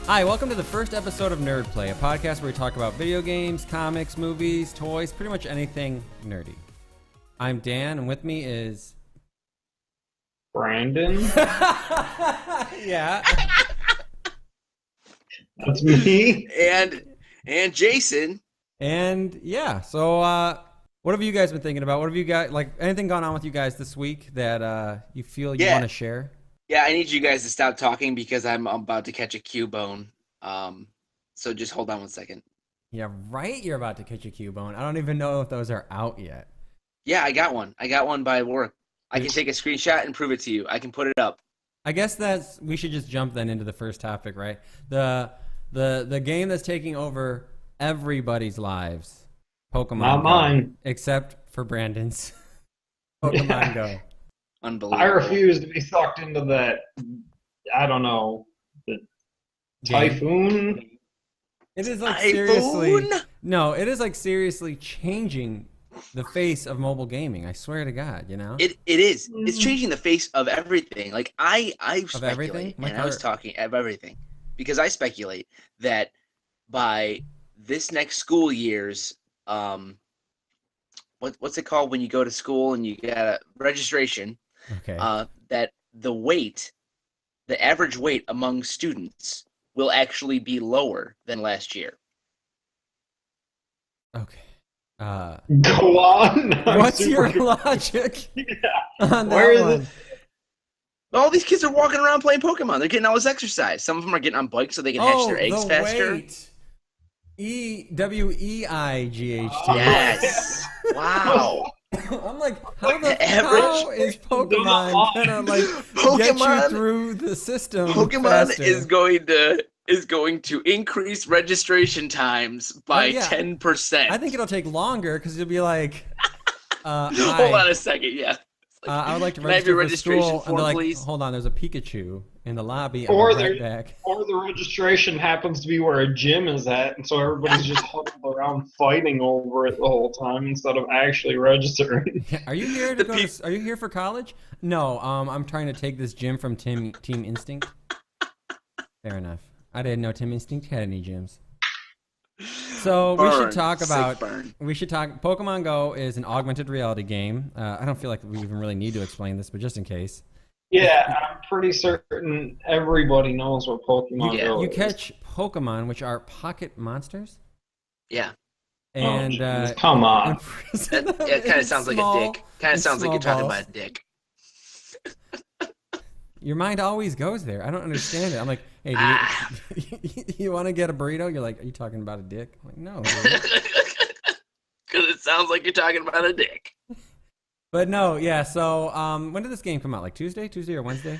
Hi, welcome to the first episode of Nerd Play, a podcast where we talk about video games, comics, movies, toys, pretty much anything nerdy. I'm Dan, and with me is... Brandin? Yeah. That's me. And Jason. And yeah, so what have you guys been thinking about? What have you guys, like, anything gone on with you guys this week that you feel you want to share? Yeah, I need you guys to stop talking because I'm about to catch a Cubone. So just hold on one second. Yeah, right? You're about to catch a Cubone. I don't even know if those are out yet. Yeah, I got one. I got one by work. I can take a screenshot and prove it to you. I can put it up. I guess we should just jump then into the first topic, right? The game that's taking over everybody's lives. Pokemon Not Go, mine. except for Brandon's. Pokemon Go. Unbelievable. I refuse to be sucked into that, I don't know, the typhoon. It is like Typhoon? seriously. No, it is like seriously changing the face of mobile gaming. I swear to God, you know? It is. It's changing the face of everything. Like I Of everything? speculate, and I was talking of everything because I speculate that by this next school year's what's it called when you go to school and you get a registration? Okay. That the average weight among students will actually be lower than last year. Okay. Go on. What's your logic on that Where is one? it? All these kids are walking around playing Pokemon. They're getting all this exercise. Some of them are getting on bikes so they can hatch their eggs the faster. weight. Weight. Yes. Wow. I'm like, how the average- how is Pokemon gonna like get Pokemon- you through the system? Pokemon faster? is going to increase registration times by 10%. I think it'll take longer because you'll be like, Hold on a second. Yeah. I would like to Can I have register your for registration school. And form, they're like, please? hold on, there's a Pikachu in the lobby. Or I'll be right back. Or the registration happens to be where a gym is at, and so everybody's just huddled around fighting over it the whole time instead of actually registering. Are you here to go? Are you here for college? No, I'm trying to take this gym from Team Instinct. Fair enough. I didn't know Team Instinct had any gyms. So we should talk about. We should talk. Pokemon Go is an augmented reality game. I don't feel like we even really need to explain this, but just in case. Yeah, I'm pretty certain everybody knows what Pokemon Go You is. catch Pokemon, which are pocket monsters. Yeah. And come on. It kind of sounds like a dick. Kind of sounds like you're talking about a dick. Your mind always goes there. I don't understand it. I'm like, hey, you want to get a burrito? You're like, are you talking about a dick? I'm like, no. Because it sounds like you're talking about a dick. But no, yeah. So when did this game come out? Like Tuesday or Wednesday?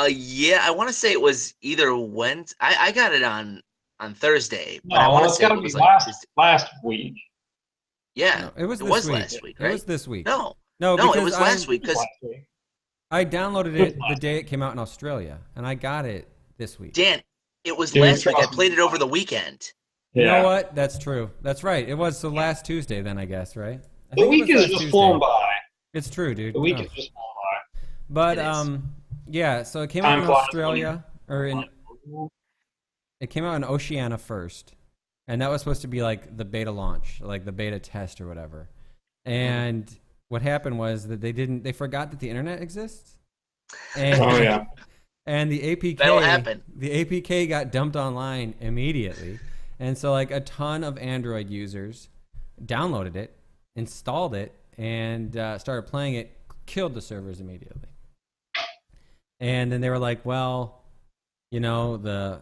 Yeah, I want to say it was either Wednesday. I got it on Thursday. But No, I want to it's say got to it be was like last week. Yeah, No, it was last week, right? It was this week. No, No, it because was last week. Because Last week. I downloaded it the day it came out in Australia, and I got it this week. Dan, it was Dude, last week. I trust me. played it over the weekend. You Yeah. know what? That's true. That's right. It was the last Tuesday then, I guess, right? I The think it week was has last just Tuesday. flown by. It's true, dude. The week Oh. has just flown But It is. yeah. So it came Time out in flies Australia, by. it came out in Oceania first, and that was supposed to be like the beta launch, like the beta test or whatever. And what happened was that they forgot that the internet exists. And, Oh, yeah. And the APK, That'll happen. The APK got dumped online immediately, and so like a ton of Android users downloaded it, installed it, and started playing it. Killed the servers immediately. And then they were like, well, you know, the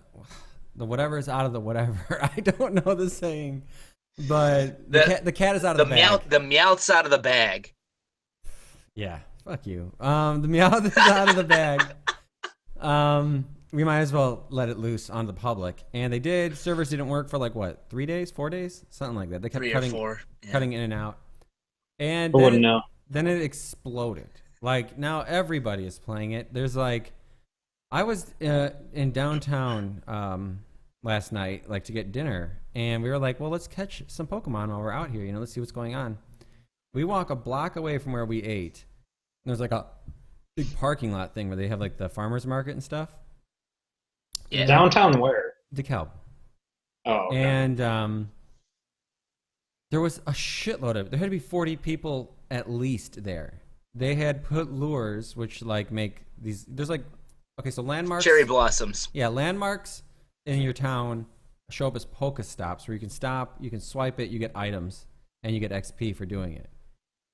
whatever is out of the whatever. I don't know the saying, but the cat is out of the bag. The meowth's out of the bag. Yeah, fuck you. The Meowth is out of the bag. We might as well let it loose on the public, and they did. Servers didn't work for like what, 3 days, 4 days, something like that. They kept 3 or 4. Yeah. cutting in and out, and I wouldn't know. then it exploded. Like now everybody is playing it. There's like, I was in downtown last night, like to get dinner, and we were like, well, let's catch some Pokemon while we're out here. You know, let's see what's going on. We walk a block away from where we ate. And there's like a big parking lot thing where they have like the farmers market and stuff. Yeah. Downtown where? DeKalb. Oh, okay. And there was a shitload of. There had to be 40 people at least there. They had put lures, which like make these. There's like, okay, so landmarks. Cherry blossoms. Yeah, landmarks in your town show up as Pokestops, where you can stop, you can swipe it, you get items, and you get XP for doing it.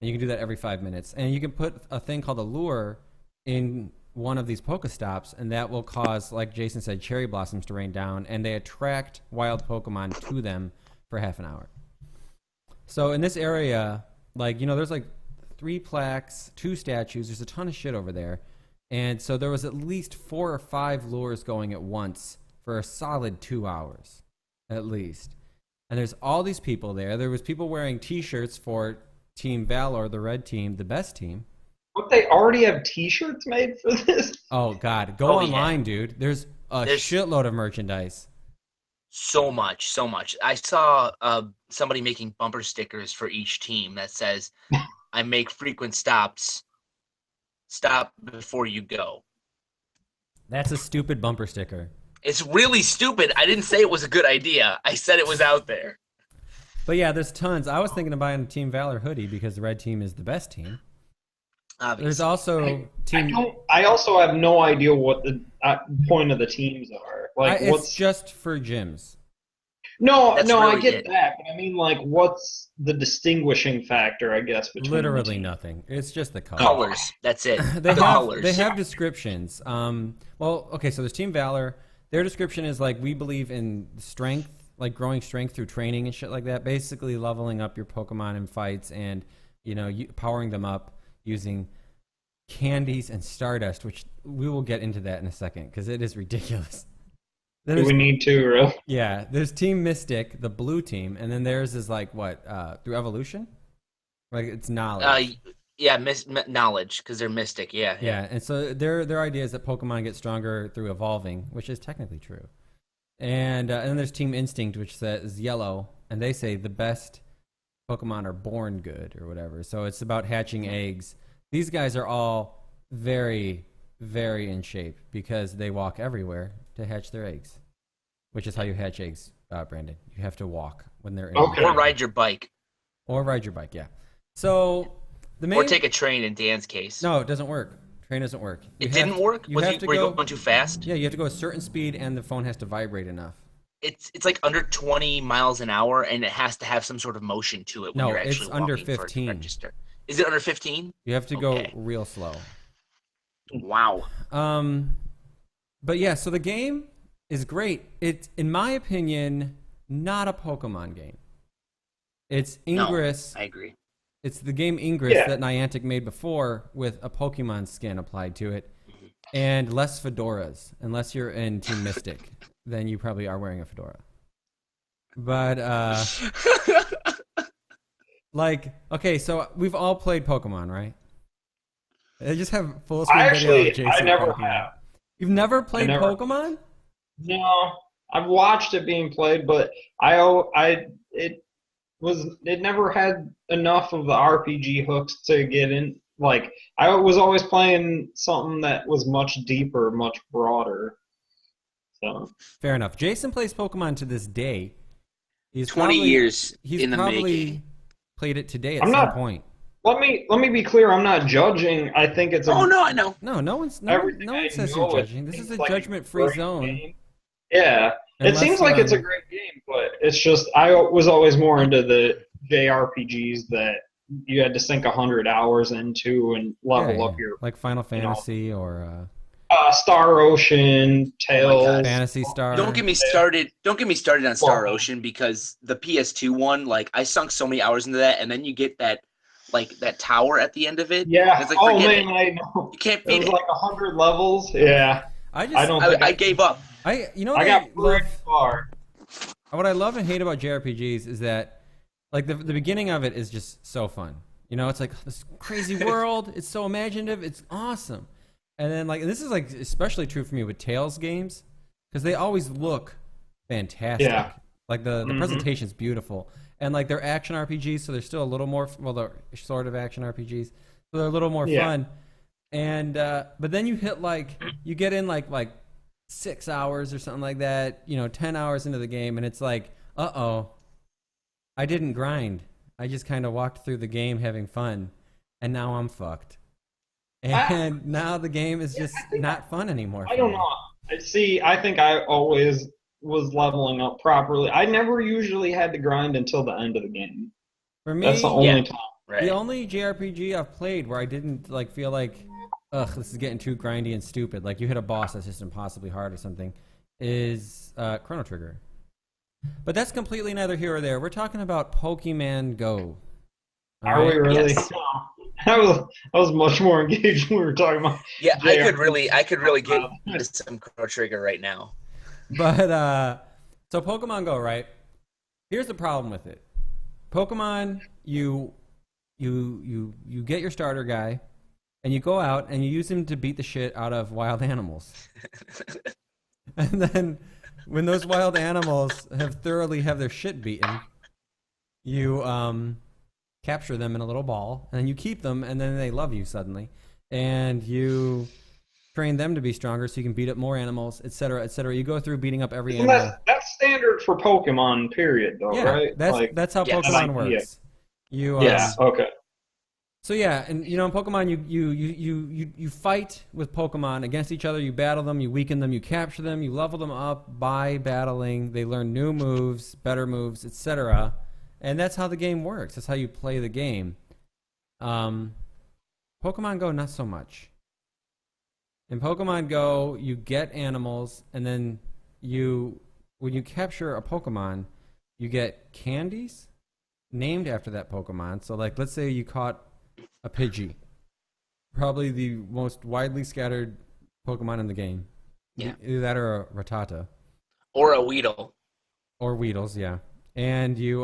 And you can do that every 5 minutes. And you can put a thing called a lure in one of these Pokestops, and that will cause, like Jason said, cherry blossoms to rain down, and they attract wild Pokemon to them for half an hour. So in this area, like, you know, there's like 3 plaques, 2 statues, there's a ton of shit over there. And so there was at least 4 or 5 lures going at once for a solid 2 hours, at least. And there's all these people there. There was people wearing T-shirts for Team Valor, the red team, the best team. What, they already have T-shirts made for this? Oh, God. Go online, dude. There's a shitload of merchandise. So much. I saw somebody making bumper stickers for each team that says, I make frequent stops. Stop before you go. That's a stupid bumper sticker. It's really stupid. I didn't say it was a good idea. I said it was out there. But yeah, there's tons. I was thinking of buying a Team Valor hoodie because the red team is the best team. Obviously. There's also I also have no idea what the point of the teams are. Like, it's just for gyms. No, That's I really get it. that, but I mean, like, what's the distinguishing factor? I guess between Literally the nothing. It's just the color. Colors. That's it. They Colors. have descriptions. Well, okay, so there's Team Valor. Their description is like, we believe in strength, like growing strength through training and shit like that. Basically, leveling up your Pokemon in fights and, you know, powering them up using candies and Stardust, which we will get into that in a second because it is ridiculous. Do we need to, really? Yeah, there's Team Mystic, the blue team, and then theirs is like what? Through evolution? Like it's knowledge. Knowledge, because they're mystic. Yeah, and so their idea is that Pokemon get stronger through evolving, which is technically true. And then there's Team Instinct, which says yellow, and they say the best Pokemon are born good or whatever. So it's about hatching eggs. These guys are all very, very in shape because they walk everywhere to hatch their eggs, which is how you hatch eggs, Brandon. You have to walk when they're in. Okay. Or ride your bike. Or ride your bike, yeah. So the main. Or take a train in Dan's case. No, it doesn't work. Train doesn't work. It didn't work? Were you going too fast? Yeah, you have to go a certain speed, and the phone has to vibrate enough. It's like under 20 miles an hour, and it has to have some sort of motion to it when you're actually it's under walking for it to 15. register. Is it under 15? You have to go real slow. Wow. But yeah, so the game is great. It's, in my opinion, not a Pokemon game. It's Ingress. No, I agree. It's the game Ingress that Niantic made before with a Pokemon skin applied to it, and less fedoras. Unless you're in Team Mystic, then you probably are wearing a fedora. But like, okay, so we've all played Pokemon, right? I just have full screen video of Jason. I never Pokemon. have. You've never played Pokemon? No, I've watched it being played, but it never had enough of the RPG hooks to get in. Like, I was always playing something that was much deeper, much broader. So Fair enough. Jason plays Pokemon to this day. He's 20 years he's in the probably making. Played it today at some point. Let me be clear. I'm not judging. I think it's. Oh no, I know. No one says you're judging. This is a judgment-free zone. Game. Yeah, it Unless, seems like it's a great game, but it's just I was always more into the JRPGs that you had to sink 100 hours into and level up your like Final Fantasy or Star Ocean, Tales, Fantasy Star. Don't get me started on Star Ocean, because the PS2 one, like, I sunk so many hours into that, and then you get that tower at the end of it. Yeah. It's like, I know. You can't beat it. Was it. like 100 levels. Yeah. I gave up. I got pretty far. What I love and hate about JRPGs is that, like, the beginning of it is just so fun. You know, it's like this crazy world. It's so imaginative. It's awesome. And then, like, this is like especially true for me with Tales games because they always look fantastic. Yeah. Like the presentation's beautiful, and like they're action RPGs, so they're still a little more. Well, they're sort of action RPGs, so they're a little more fun. And but then you get in like 6 hours or something like that, 10 hours into the game, and it's like, uh-oh, I didn't grind. I just kind of walked through the game having fun, and now I'm fucked. And now the game is just not fun anymore. I don't know. See, I think I always was leveling up properly. I never usually had to grind until the end of the game. For me, that's the only time. Right. The only JRPG I've played where I didn't like feel like, ugh, this is getting too grindy and stupid. Like you hit a boss that's just impossibly hard or something, is Chrono Trigger. But that's completely neither here or there. We're talking about Pokemon GO. Are we really? Yes. I was much more engaged when we were talking about. Yeah, JRPG. I could really get into some Chrono Trigger right now. But so Pokemon Go, right? Here's the problem with it. Pokemon, you get your starter guy, and you go out and you use him to beat the shit out of wild animals. And then when those wild animals have thoroughly have their shit beaten, you capture them in a little ball, and then you keep them, and then they love you suddenly, and you train them to be stronger so you can beat up more animals, etc., etc. You go through beating up every animal. That's standard for Pokemon, period, though, Yeah, right? that's how yes. Pokemon works. You Yeah. Okay. So yeah, and in Pokemon, you fight with Pokemon against each other. You battle them, you weaken them, you capture them, you level them up by battling. They learn new moves, better moves, etc. And that's how the game works. That's how you play the game. Pokemon Go, not so much. In Pokemon Go, you get animals, and then when you capture a Pokemon, you get candies named after that Pokemon. So, like, let's say you caught a Pidgey, probably the most widely scattered Pokemon in the game. Yeah. Either that or a Rattata. Or a Weedle. Or Weedles, yeah. And you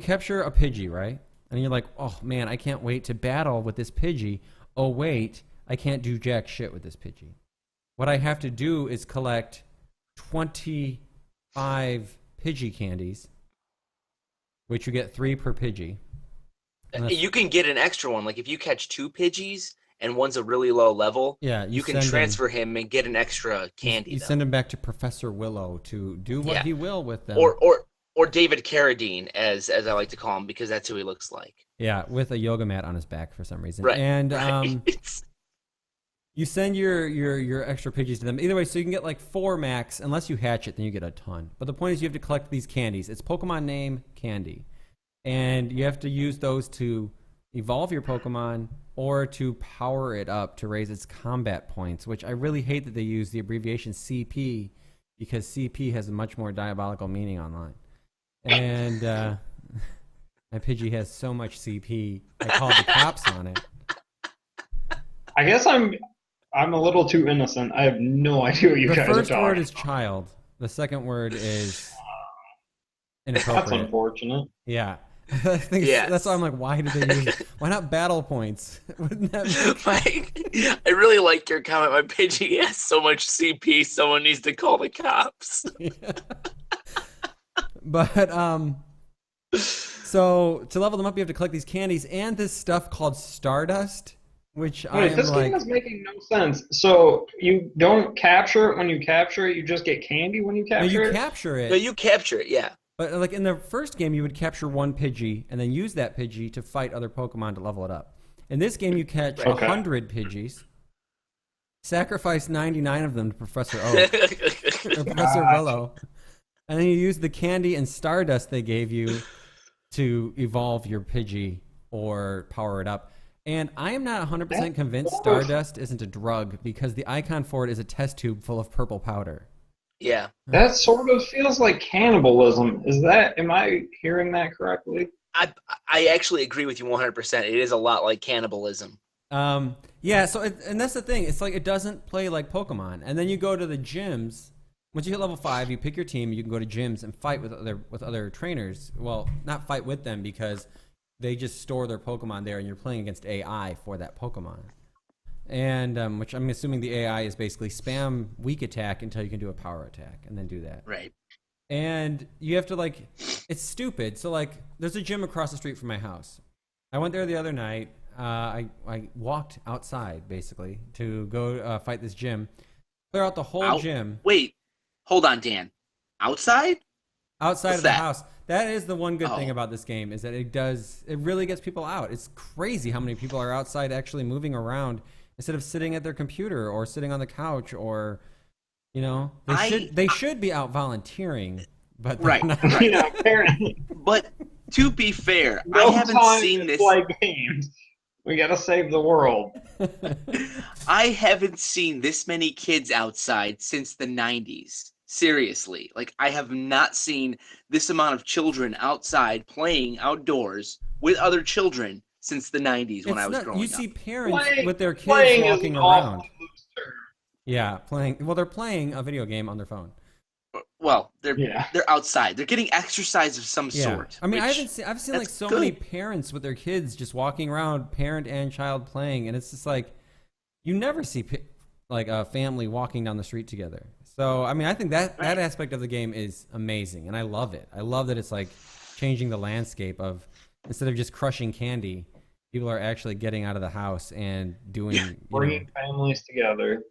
capture a Pidgey, right? And you're like, oh man, I can't wait to battle with this Pidgey. Oh wait, I can't do jack shit with this Pidgey. What I have to do is collect 25 Pidgey candies, which you get 3 per Pidgey. You can get an extra one. Like if you catch 2 Pidgeys and one's a really low level, yeah, you can transfer him and get an extra candy. You send him back to Professor Willow to do what he will with them. Or David Carradine, as I like to call him, because that's who he looks like. Yeah, with a yoga mat on his back for some reason. Right. And right. you send your extra Pidgeys to them. Either way, so you can get like 4 max. Unless you hatch it, then you get a ton. But the point is you have to collect these candies. It's Pokemon name candy. And you have to use those to evolve your Pokemon or to power it up to raise its combat points, which I really hate that they use the abbreviation CP because CP has a much more diabolical meaning online. And my Pidgey has so much CP, I called the cops on it. I guess I'm a little too innocent. I have no idea what you guys are talking about. The first word is child. The second word is inappropriate. That's unfortunate. Yeah. I think that's why I'm like, why do they use? Why not battle points? Wouldn't that I really like your comment. My Pidgey has so much CP. Someone needs to call the cops. Yeah. But so to level them up, you have to collect these candies and this stuff called Stardust, which this game is making no sense. So you don't capture it when you capture it. You just get candy when you capture it. Capture it. No, you capture it. Yeah. But like in the first game, you would capture 1 Pidgey and then use that Pidgey to fight other Pokemon to level it up. In this game, you catch 100 Pidgeys, sacrifice 99 of them to Professor Oak or Professor Willow, and then you use the candy and Stardust they gave you to evolve your Pidgey or power it up. And I am not 100% convinced Stardust isn't a drug because the icon for it is a test tube full of purple powder. Yeah. That sort of feels like cannibalism. Am I hearing that correctly? I actually agree with you 100%. It is a lot like cannibalism. Yeah, so and that's the thing. It's like it doesn't play like Pokemon. And then you go to the gyms. Once you hit level 5, you pick your team, you can go to gyms and fight with other trainers. Well, not fight with them because they just store their Pokemon there and you're playing against AI for that Pokemon. And which I'm assuming the AI is basically spam weak attack until you can do a power attack and then do that. Right. And you have to it's stupid. So there's a gym across the street from my house. I went there the other night. I walked outside basically to go fight this gym, clear out the whole gym. Wait, hold on, Dan. Outside? Outside What's of the that? house. That is the one good thing Oh. about this game is that it really gets people out. It's crazy how many people are outside actually moving around instead of sitting at their computer or sitting on the couch or, they should be out volunteering, but they're Right, not. right. Apparently, But to be fair, I no haven't time seen to this. play games. We gotta save the world. I haven't seen this many kids outside since the 90s. Seriously. Like, I have not seen this amount of children outside playing outdoors with other children since the 90s when I was growing You up. see parents with their kids Playing is walking an awful around. loose term. Yeah, playing. Well, they're playing a video game on their phone. Well, they're Yeah. outside. They're getting exercise of some sort. I mean, which- I've seen like that's so good. many parents with their kids just walking around, parent and child playing, and it's just like you never see like a family walking down the street together. So, I mean, I think that aspect of the game is amazing, and I love it. I love that it's like changing the landscape of instead of just crushing candy, people are actually getting out of the house and doing Bringing families together.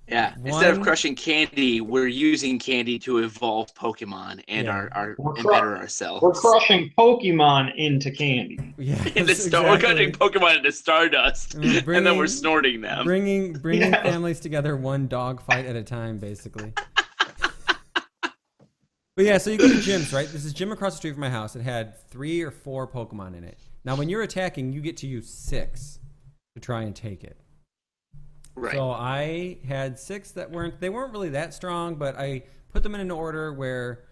Yeah. Instead of One- crushing candy, we're using candy to evolve Pokemon and Yeah. and better ourselves. We're crushing Pokemon into candy. Yeah, We're cutting Pokemon into Stardust, and then we're Bringing- snorting them. bringing Yeah. families together one dog fight at a time, basically. But yeah, so you go to gyms, right? This is gym across the street from my house. It had 3 or 4 Pokemon in it. Now, when you're attacking, you get to use 6 to try and take it. Right. So I had 6 that weren't really that strong, but I put them in an order where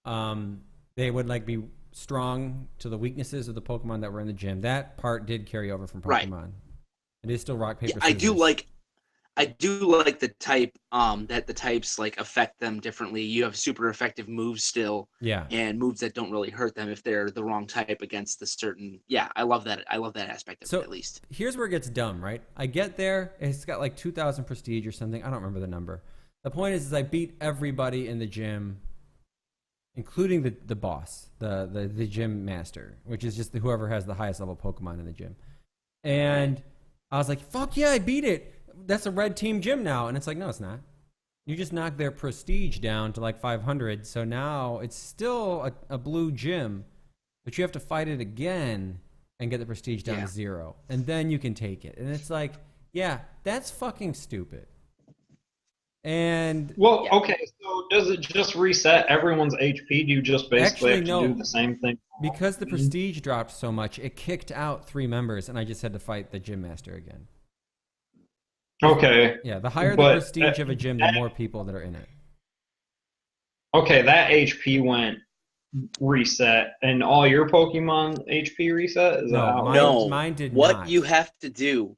they would like be strong to the weaknesses of the Pokemon that were in the gym. That part did carry over from Pokemon. Right. It is still rock, paper, Yeah, scissors. I do like the type that the types like affect them differently. You have super effective moves still, Yeah. and moves that don't really hurt them if they're the wrong type against the certain. Yeah, I love that. I love that aspect of So it at least. here's where it gets dumb, right? I get there, it's got like 2,000 prestige or something. I don't remember the number. The point is I beat everybody in the gym, including the boss, the gym master, which is just whoever has the highest level Pokemon in the gym. And I was like, fuck yeah, I beat it. That's a red team gym now. And it's like, no, it's not. You just knocked their prestige down to like 500. So now it's still a blue gym, but you have to fight it again and get the prestige down to 0. And then you can take it. And it's like, yeah, that's fucking stupid. And Well, okay, so does it just reset everyone's HP? Do you just basically Actually, have to no. do the same thing? because the prestige dropped so much, it kicked out 3 members, and I just had to fight the gym master again. Okay. Yeah, the higher But, the prestige of a gym, the more people that are in it. Okay, that HP went reset, and all your Pokemon HP reset? Is that how it No, works? mine did What not. you have to do,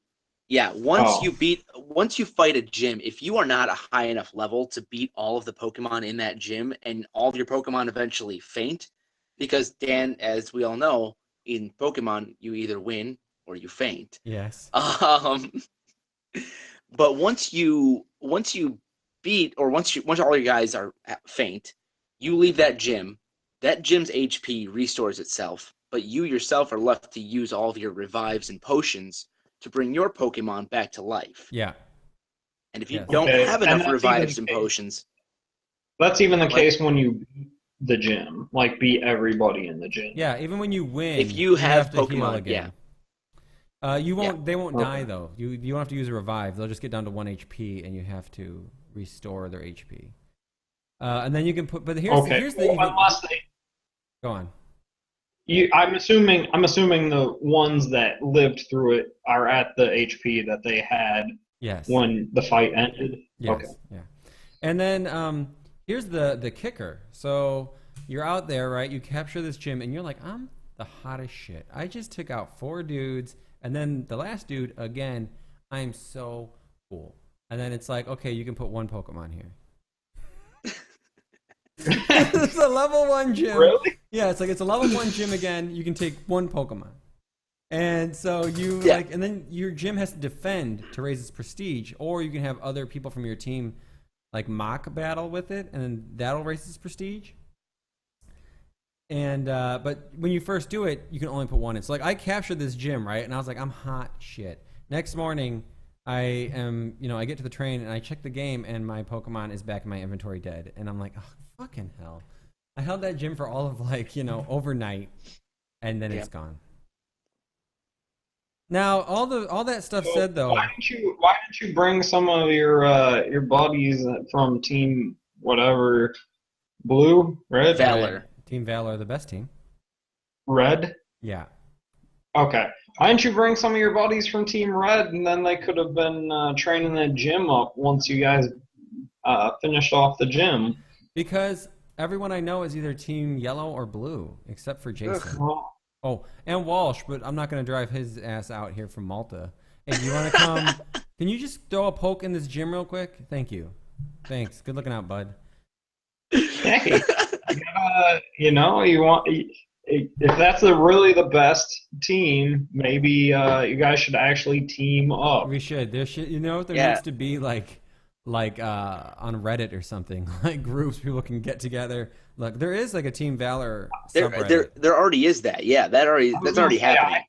once you fight a gym, if you are not a high enough level to beat all of the Pokemon in that gym, and all of your Pokemon eventually faint, because Dan, as we all know, in Pokemon you either win or you faint. Yes. But once you beat, or once all your guys are faint, you leave that gym. That gym's HP restores itself, but you yourself are left to use all of your revives and potions to bring your Pokemon back to life. Yeah. And if you Yes. don't Okay, have and enough that's revives even and the case. potions, That's even the What? case when you beat the gym, like beat everybody in the gym. Yeah, even when you win, If you have to heal Pokemon, again. You won't. Yeah. They won't Okay. die though. You don't have to use a revive. They'll just get down to 1 HP, and you have to restore their HP. And then you can put. But here's the. Well, unless they, Go on. I'm assuming the ones that lived through it are at the HP that they had Yes. when the fight ended. Yes. Okay. Yeah. And then here's the kicker. So you're out there, right? You capture this gym, and you're like, I'm the hottest shit. I just took out 4 dudes, and then the last dude again. I'm so cool. And then it's like, okay, you can put 1 Pokemon here. It's a level 1 gym. Really? Yeah, it's a level 1 gym again. You can take 1 Pokemon. And so you and then your gym has to defend to raise its prestige, or you can have other people from your team like mock battle with it, and then that'll raise its prestige. And but when you first do it, you can only put one in. So like I captured this gym, right? And I was like, I'm hot shit. Next morning, I am, I get to the train and I check the game and my Pokemon is back in my inventory dead. And I'm like, oh, fucking hell. I held that gym for all of overnight and then it's gone. Now, all that stuff said though. Why didn't you bring some of your buddies from Team whatever, Blue, Red, Valor. Team Valor, the best team. Red? Yeah. Okay. Why didn't you bring some of your buddies from Team Red, and then they could have been training that gym up once you guys finished off the gym? Because everyone I know is either Team Yellow or Blue, except for Jason. Well, Oh, and Walsh, but I'm not going to drive his ass out here from Malta. Hey, do you want to come? Can you just throw a poke in this gym real quick? Thank you. Thanks. Good looking out, bud. hey, you want if that's really the best team, maybe you guys should actually team up. We should. There should. There needs to be like on Reddit or something, like groups people can get together. Look, there is like a Team Valor subreddit. There already is that. Yeah, that's already happening.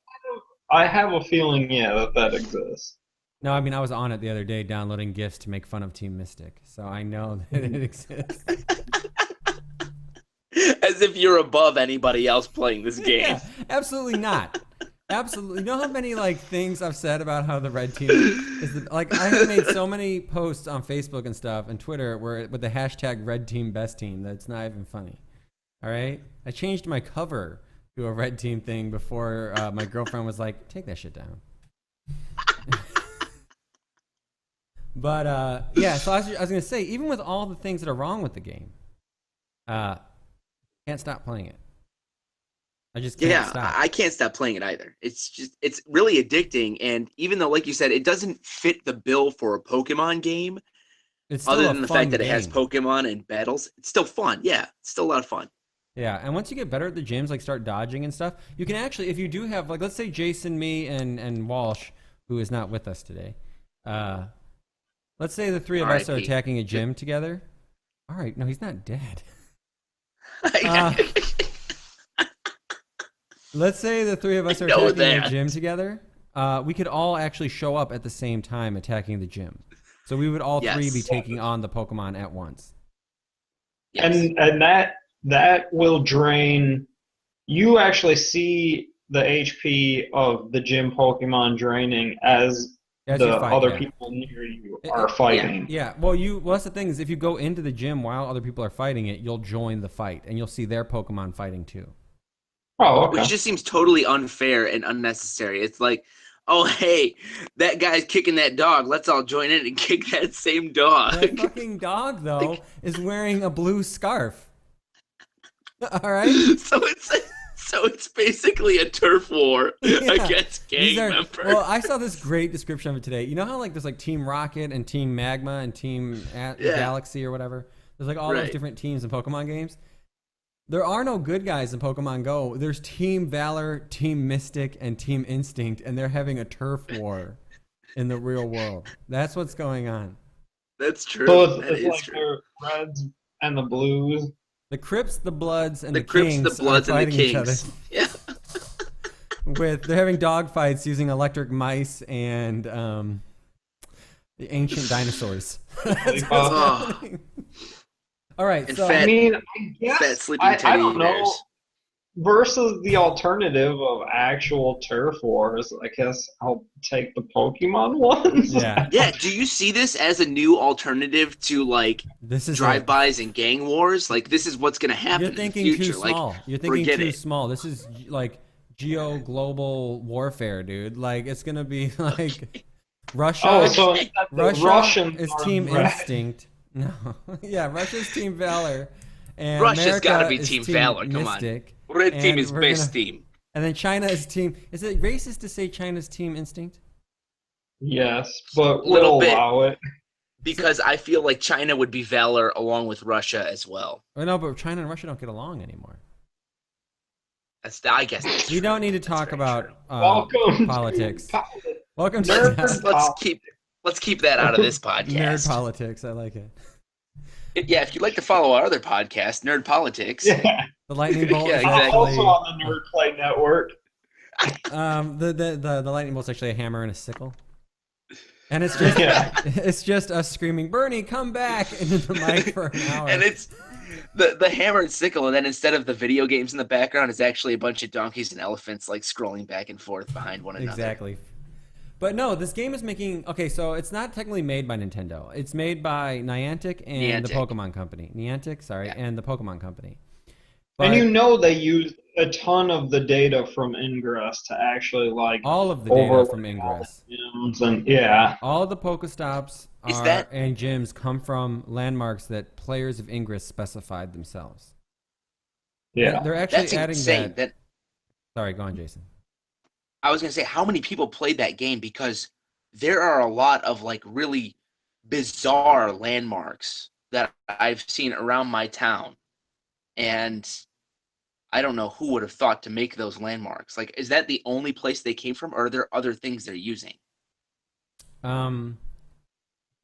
I have a feeling, that exists. No, I mean, I was on it the other day downloading GIFs to make fun of Team Mystic, so I know that it exists. As if you're above anybody else playing this game. Yeah, absolutely not. Absolutely. You know how many things I've said about how the red team is I have made so many posts on Facebook and stuff and Twitter with the hashtag red team best team that's not even funny. All right? I changed my cover to a red team thing before my girlfriend was like, take that shit down. But so I was going to say, even with all the things that are wrong with the game, can't stop playing it. I just can't stop. I can't stop playing it either. It's really addicting, and even though, like you said, it doesn't fit the bill for a Pokemon game, it's still other than the fact that game. It has Pokemon and battles, it's still fun. Yeah, it's still a lot of fun. Yeah, and once you get better at the gyms, start dodging and stuff, you can actually, if you do have, let's say Jason, me, and Walsh, who is not with us today, let's say the three of us are attacking a gym together. All right, no, he's not dead. Let's say the three of us are attacking a gym together. We could all actually show up at the same time attacking the gym. So we would all three be taking on the Pokemon at once. Yes. And that will drain. You actually see the HP of the gym Pokemon draining as the other people near you are fighting. Yeah. Well, that's the thing is if you go into the gym while other people are fighting it, you'll join the fight and you'll see their Pokemon fighting too. Oh, okay. Which just seems totally unfair and unnecessary. It's like, oh, hey, that guy's kicking that dog. Let's all join in and kick that same dog. That fucking dog, though, is wearing a blue scarf. All right? So it's basically a turf war against gang members. Well, I saw this great description of it today. You know how there's Team Rocket and Team Magma and Team Galaxy or whatever? There's all those different teams in Pokemon games. There are no good guys in Pokemon GO. There's Team Valor, Team Mystic, and Team Instinct, and they're having a turf war in the real world. That's what's going on. That's true. So it's true. The Reds and the Blues. The Crips, the Bloods, and the Crips, Kings the Bloods, are fighting and the each other. Yeah. They're having dogfights using electric mice and the ancient dinosaurs. That's what's happening. All right, and so fat, I guess fat sleeping teddy I don't know. bears. Versus the alternative of actual turf wars, I guess I'll take the Pokemon ones. Yeah. Yeah. Do you see this as a new alternative to this is drive-bys and gang wars? This is what's going to happen. You're thinking in the future. too small. You're thinking too small. This is geo-global warfare, dude. It's gonna be Russia. Oh, so Russia is Team Instinct. No, yeah, Russia's Team Valor, and Russia's got to be Team Valor. Come Mystic, on, Red Team is best team. And then China is Team. Is it racist to say China's Team Instinct? Yes, but we'll allow it because I feel like China would be Valor along with Russia as well. Oh, no, but China and Russia don't get along anymore. I guess that's true. We don't need to talk about politics. Welcome to let's keep that out of this podcast. Nerd politics, I like it. Yeah, if you'd like to follow our other podcast, Nerd Politics. Yeah. The lightning bolt Yeah, is exactly. Also actually on the Nerd Play Network. the lightning bolt's actually a hammer and a sickle. And it's just Yeah. it's just us screaming, Bernie, come back into the mic for an hour. And it's the hammer and sickle, and then instead of the video games in the background, it's actually a bunch of donkeys and elephants like scrolling back and forth behind one another. Exactly. But no, this game is making so it's not technically made by Nintendo. It's made by Niantic and the Pokemon Company. Niantic, sorry, and the Pokemon Company. But And you know they used a ton of the data from Ingress to actually like all of the data overlay from all Ingress. the gyms and yeah. All of the Pokestops and gyms come from landmarks that players of Ingress specified themselves. Yeah. They're actually That's adding insane. that. Sorry, go on, Jason. I was gonna say, how many people played that game? Because there are a lot of like really bizarre landmarks that I've seen around my town, and I don't know who would have thought to make those landmarks. Like, is that the only place they came from, or are there other things they're using?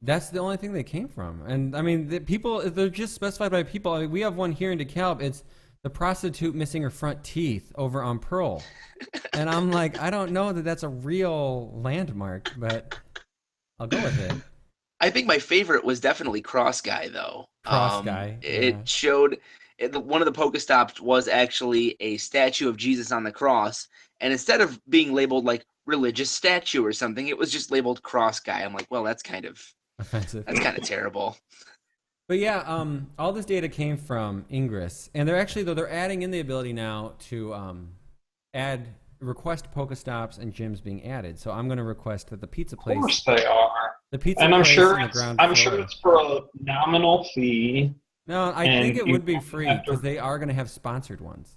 That's the only thing they came from, and I mean, they're just specified by people. I mean, we have one here in DeKalb. It's the prostitute missing her front teeth over on Pearl, and I'm like, I don't know that that's a real landmark, but I'll go with it. I think my favorite was definitely Cross Guy, though. Cross Guy. It showed one of the Pokestops was actually a statue of Jesus on the cross, and instead of being labeled like religious statue or something, it was just labeled Cross Guy. I'm like, well, that's kind of offensive. That's kind of terrible. But yeah, all this data came from Ingress, and they're adding in the ability now to request Pokestops and gyms being added. So I'm going to request that the pizza place. Of course they are. The pizza And I'm place sure on the it's, ground I'm floor. sure it's for a nominal fee. No, I and think it you would be don't free have to- because they are going to have sponsored ones.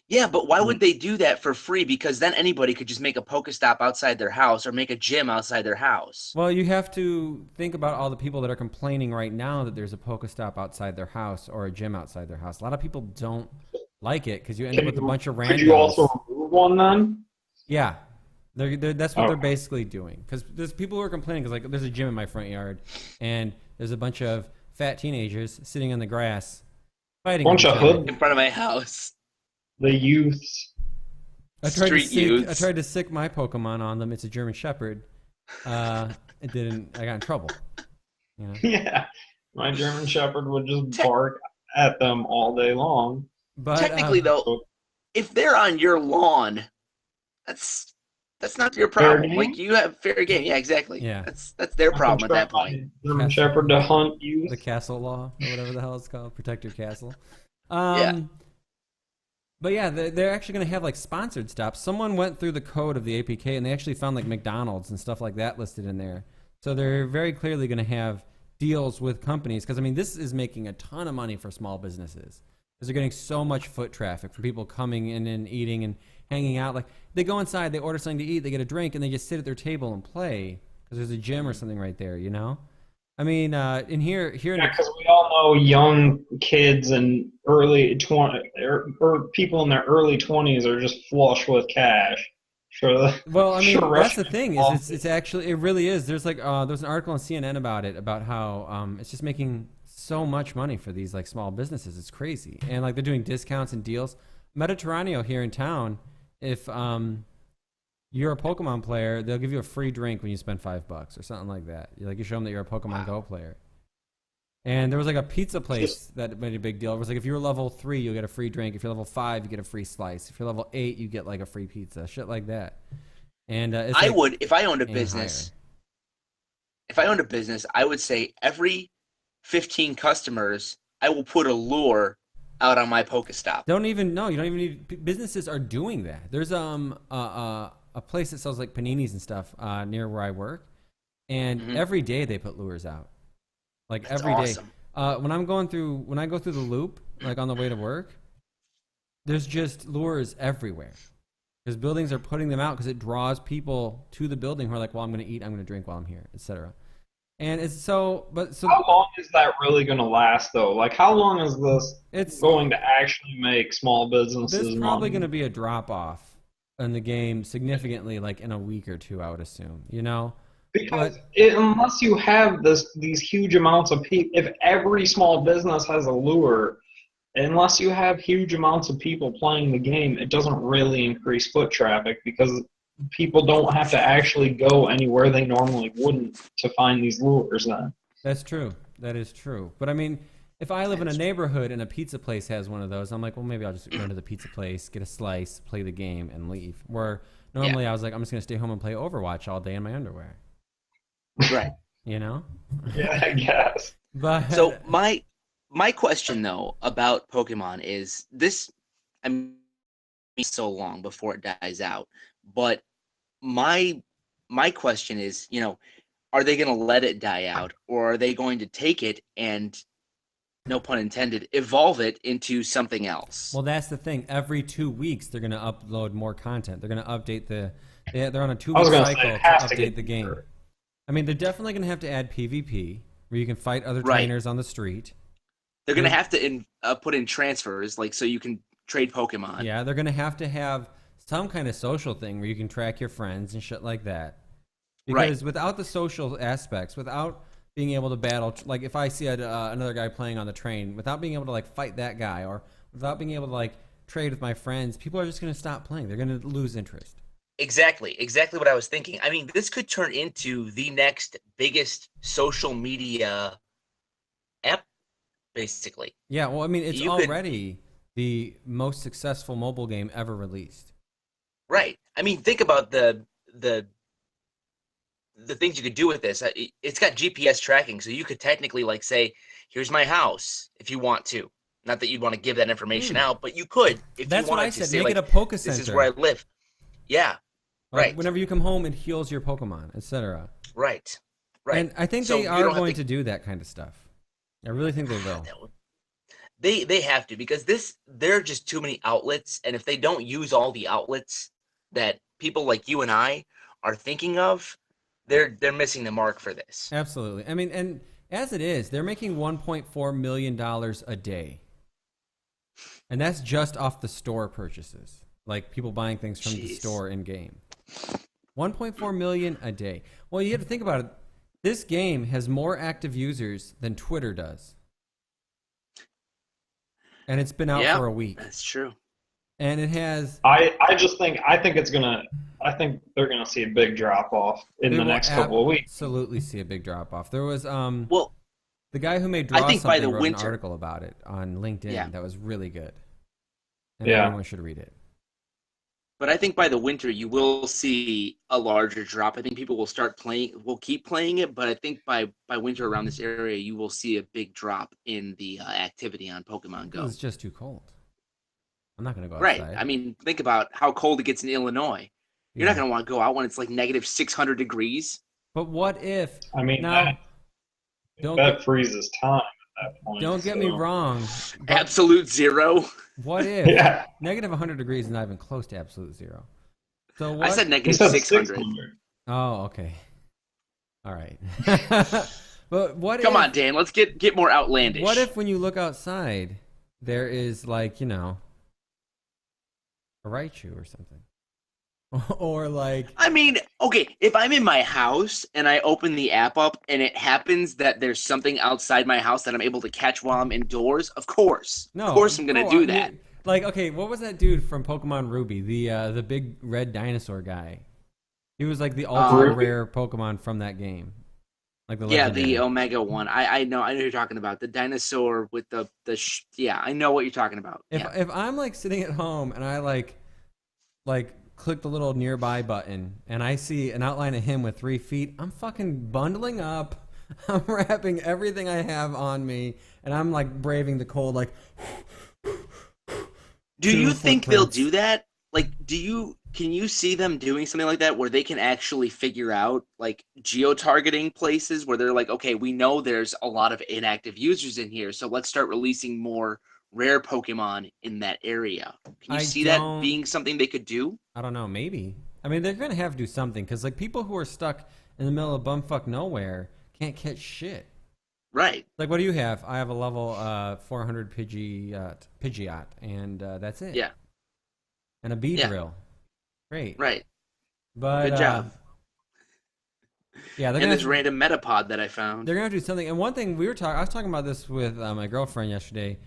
Yeah, but why would they do that for free? Because then anybody could just make a Pokestop outside their house or make a gym outside their house. Well, you have to think about all the people that are complaining right now that there's a Pokestop outside their house or a gym outside their house. A lot of people don't like it because you end up with a bunch of randos. Could you also remove one then? Yeah, that's what they're Okay. basically doing. Because there's people who are complaining because like there's a gym in my front yard, and there's a bunch of fat teenagers sitting on the grass fighting. Bunch with of each other. hood- In front of my house. The youths. Street youths. I tried to sick my Pokemon on them. It's a German Shepherd. It didn't. I got in trouble. You know? Yeah. My German Shepherd would just bark at them all day long. But Technically, though, if they're on your lawn, that's not your problem. game? Like, you have fair game. Yeah, exactly. Yeah. That's their problem at that point. German Shepherd to hunt youth. the castle law or whatever the hell it's called, protect your castle. Yeah. But yeah, they're actually going to have like sponsored stops. Someone went through the code of the APK and they actually found like McDonald's and stuff like that listed in there. So they're very clearly going to have deals with companies because I mean this is making a ton of money for small businesses because they're getting so much foot traffic from people coming in and eating and hanging out. Like they go inside, they order something to eat, they get a drink, and they just sit at their table and play because there's a gym or something right there. You know. I mean, in here in Yeah, because we all know young kids and early 20 or people in their early 20s are just flush with cash. Sure. Well, I mean, sure that's the restaurant- thing is it's actually it really is. There's like there's an article on CNN about it about how it's just making so much money for these like small businesses. It's crazy, and like they're doing discounts and deals. Mediterraneo here in town, if you're a Pokemon player, they'll give you a free drink when you spend $5 or something like that. You show them that you're a Pokemon Go player. And there was like a pizza place that made a big deal. It was like if you're level 3, you'll get a free drink. If you're level 5, you get a free slice. If you're level 8, you get like a free pizza. Shit like that. And it's I like, would, if I owned a and business, higher. if I owned a business, I would say every 15 customers, I will put a lure out on my Pokestop. You don't even need. Businesses are doing that. There's a place that sells like paninis and stuff near where I work, and every day they put lures out. Like That's every day. awesome. When I go through the loop, like on the way to work, there's just lures everywhere. Because buildings are putting them out because it draws people to the building who are like, well, I'm going to eat, I'm going to drink while I'm here, etc. And it's so. How long is that really going to last, though? Like, how long is this it's going to actually make small businesses There's probably money? going to be a drop off in the game significantly, like in a week or two, I would assume. You know, Because But unless you have these huge amounts of people, if every small business has a lure, unless you have huge amounts of people playing the game, it doesn't really increase foot traffic because people don't have to actually go anywhere they normally wouldn't to find these lures then. that's true. That is true. But I mean, if I live in a That's- neighborhood and a pizza place has one of those, I'm like, well, maybe I'll just run to the pizza place, get a slice, play the game, and leave. Where normally I was like, I'm just going to stay home and play Overwatch all day in my underwear. Right. You know? Yeah, I guess. But So my question though about Pokemon is this. I mean, so long before it dies out, but my question is, are they going to let it die out, or are they going to take it and, no pun intended, evolve it into something else? well, that's the thing. Every 2 weeks, they're going to upload more content. They're going to update they're on a 2 I was week gonna say, cycle it to has to update get the game. better. I mean, they're definitely going to have to add PvP, where you can fight other Right. trainers on the street. They're going to have to put in transfers, like, so you can trade Pokemon. Yeah, they're going to have some kind of social thing where you can track your friends and shit like that. Because without the social aspects, without being able to battle, like if I see another guy playing on the train, without being able to like fight that guy, or without being able to like trade with my friends, people are just going to stop playing. They're going to lose interest. Exactly what I was thinking. I mean, this could turn into the next biggest social media app, basically. Yeah, well, I mean, it's You could- already the most successful mobile game ever released. Right. I mean, think about the things you could do with this. It's got GPS tracking, so you could technically like say, "Here's my house," if you want to. Not that you'd want to give that information out, but you could if That's you what wanted I to said. say, Make like, it a Poke "This Center. is where I live." Yeah. Like, Right. whenever you come home, it heals your Pokemon, etc. Right. Right. And I think So they you are don't have going to- to do that kind of stuff. I really think they will. That would- They have to, because there are just too many outlets, and if they don't use all the outlets that people like you and I are thinking of, they're missing the mark for this. Absolutely. I mean, and as it is, they're making $1.4 million a day. And that's just off the store purchases. Like people buying things from the Jeez. store in game. 1.4 million a day. Well, you have to think about it. This game has more active users than Twitter does. And it's been out Yeah, for a week. That's true. And it has I think they're gonna see a big drop off in they the will next couple of weeks. absolutely see a big drop off. There was Well, the guy who made I Draw think by Something the wrote winter- an article about it on LinkedIn Yeah. that was really good. And Yeah. everyone should read it. but I think by the winter you will see a larger drop. I think people will keep playing it, but I think by winter around this area you will see a big drop in the activity on Pokemon Go. Because it's just too cold. I'm not going to go Right. outside. I mean, think about how cold it gets in Illinois. You're Yeah. not going to want to go out when it's like negative 600 degrees. But what if I mean, now? Don't that freezes time at that point. don't get me so- wrong. But Absolute zero. what if Yeah, negative 100 degrees is not even close to absolute zero? So what? I said he negative said 600. 600. Oh, okay. All right. But what? Come if, on, Dan. Let's get more outlandish. What if when you look outside, there is like a Raichu or something, or like I mean, okay, if I'm in my house and I open the app up and it happens that there's something outside my house that I'm able to catch while I'm indoors, of course. no, Of course I'm going to do that. Like, okay, what was that dude from Pokemon Ruby? The big red dinosaur guy. He was like the ultra Ruby? rare Pokemon from that game. Like the Yeah, legendary. the Omega one. I know who you're talking about. The dinosaur with yeah, I know what you're talking about. Yeah. If I'm like sitting at home and I like click the little nearby button and I see an outline of him with 3 feet, I'm fucking bundling up. I'm wrapping everything I have on me, and I'm like braving the cold. Like, Do you two think they'll footprints. do that? Like, can you see them doing something like that where they can actually figure out like geo-targeting places where they're like, okay, we know there's a lot of inactive users in here, so let's start releasing more rare Pokemon in that area. Can you I see don't- that being something they could do? I don't know, maybe. I mean, they're gonna have to do something because like people who are stuck in the middle of bumfuck nowhere can't catch shit. Right. Like, what do you have? I have a level 400 Pidgeot, and that's it. Yeah. And a bee Yeah. drill. Great. Right. But Good job. Yeah, and this random Metapod that I found. They're gonna have to do something. And one thing I was talking about this with my girlfriend yesterday.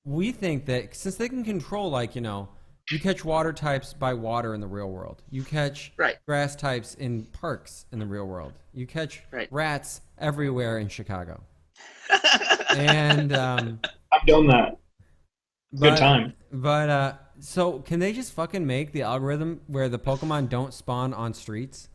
We think that since they can control, like, you know, you catch water types by water in the real world. You catch grass types in parks in the real world. You catch rats everywhere in Chicago. And I've done that. Good time. But so can they just fucking make the algorithm where the Pokemon don't spawn on streets?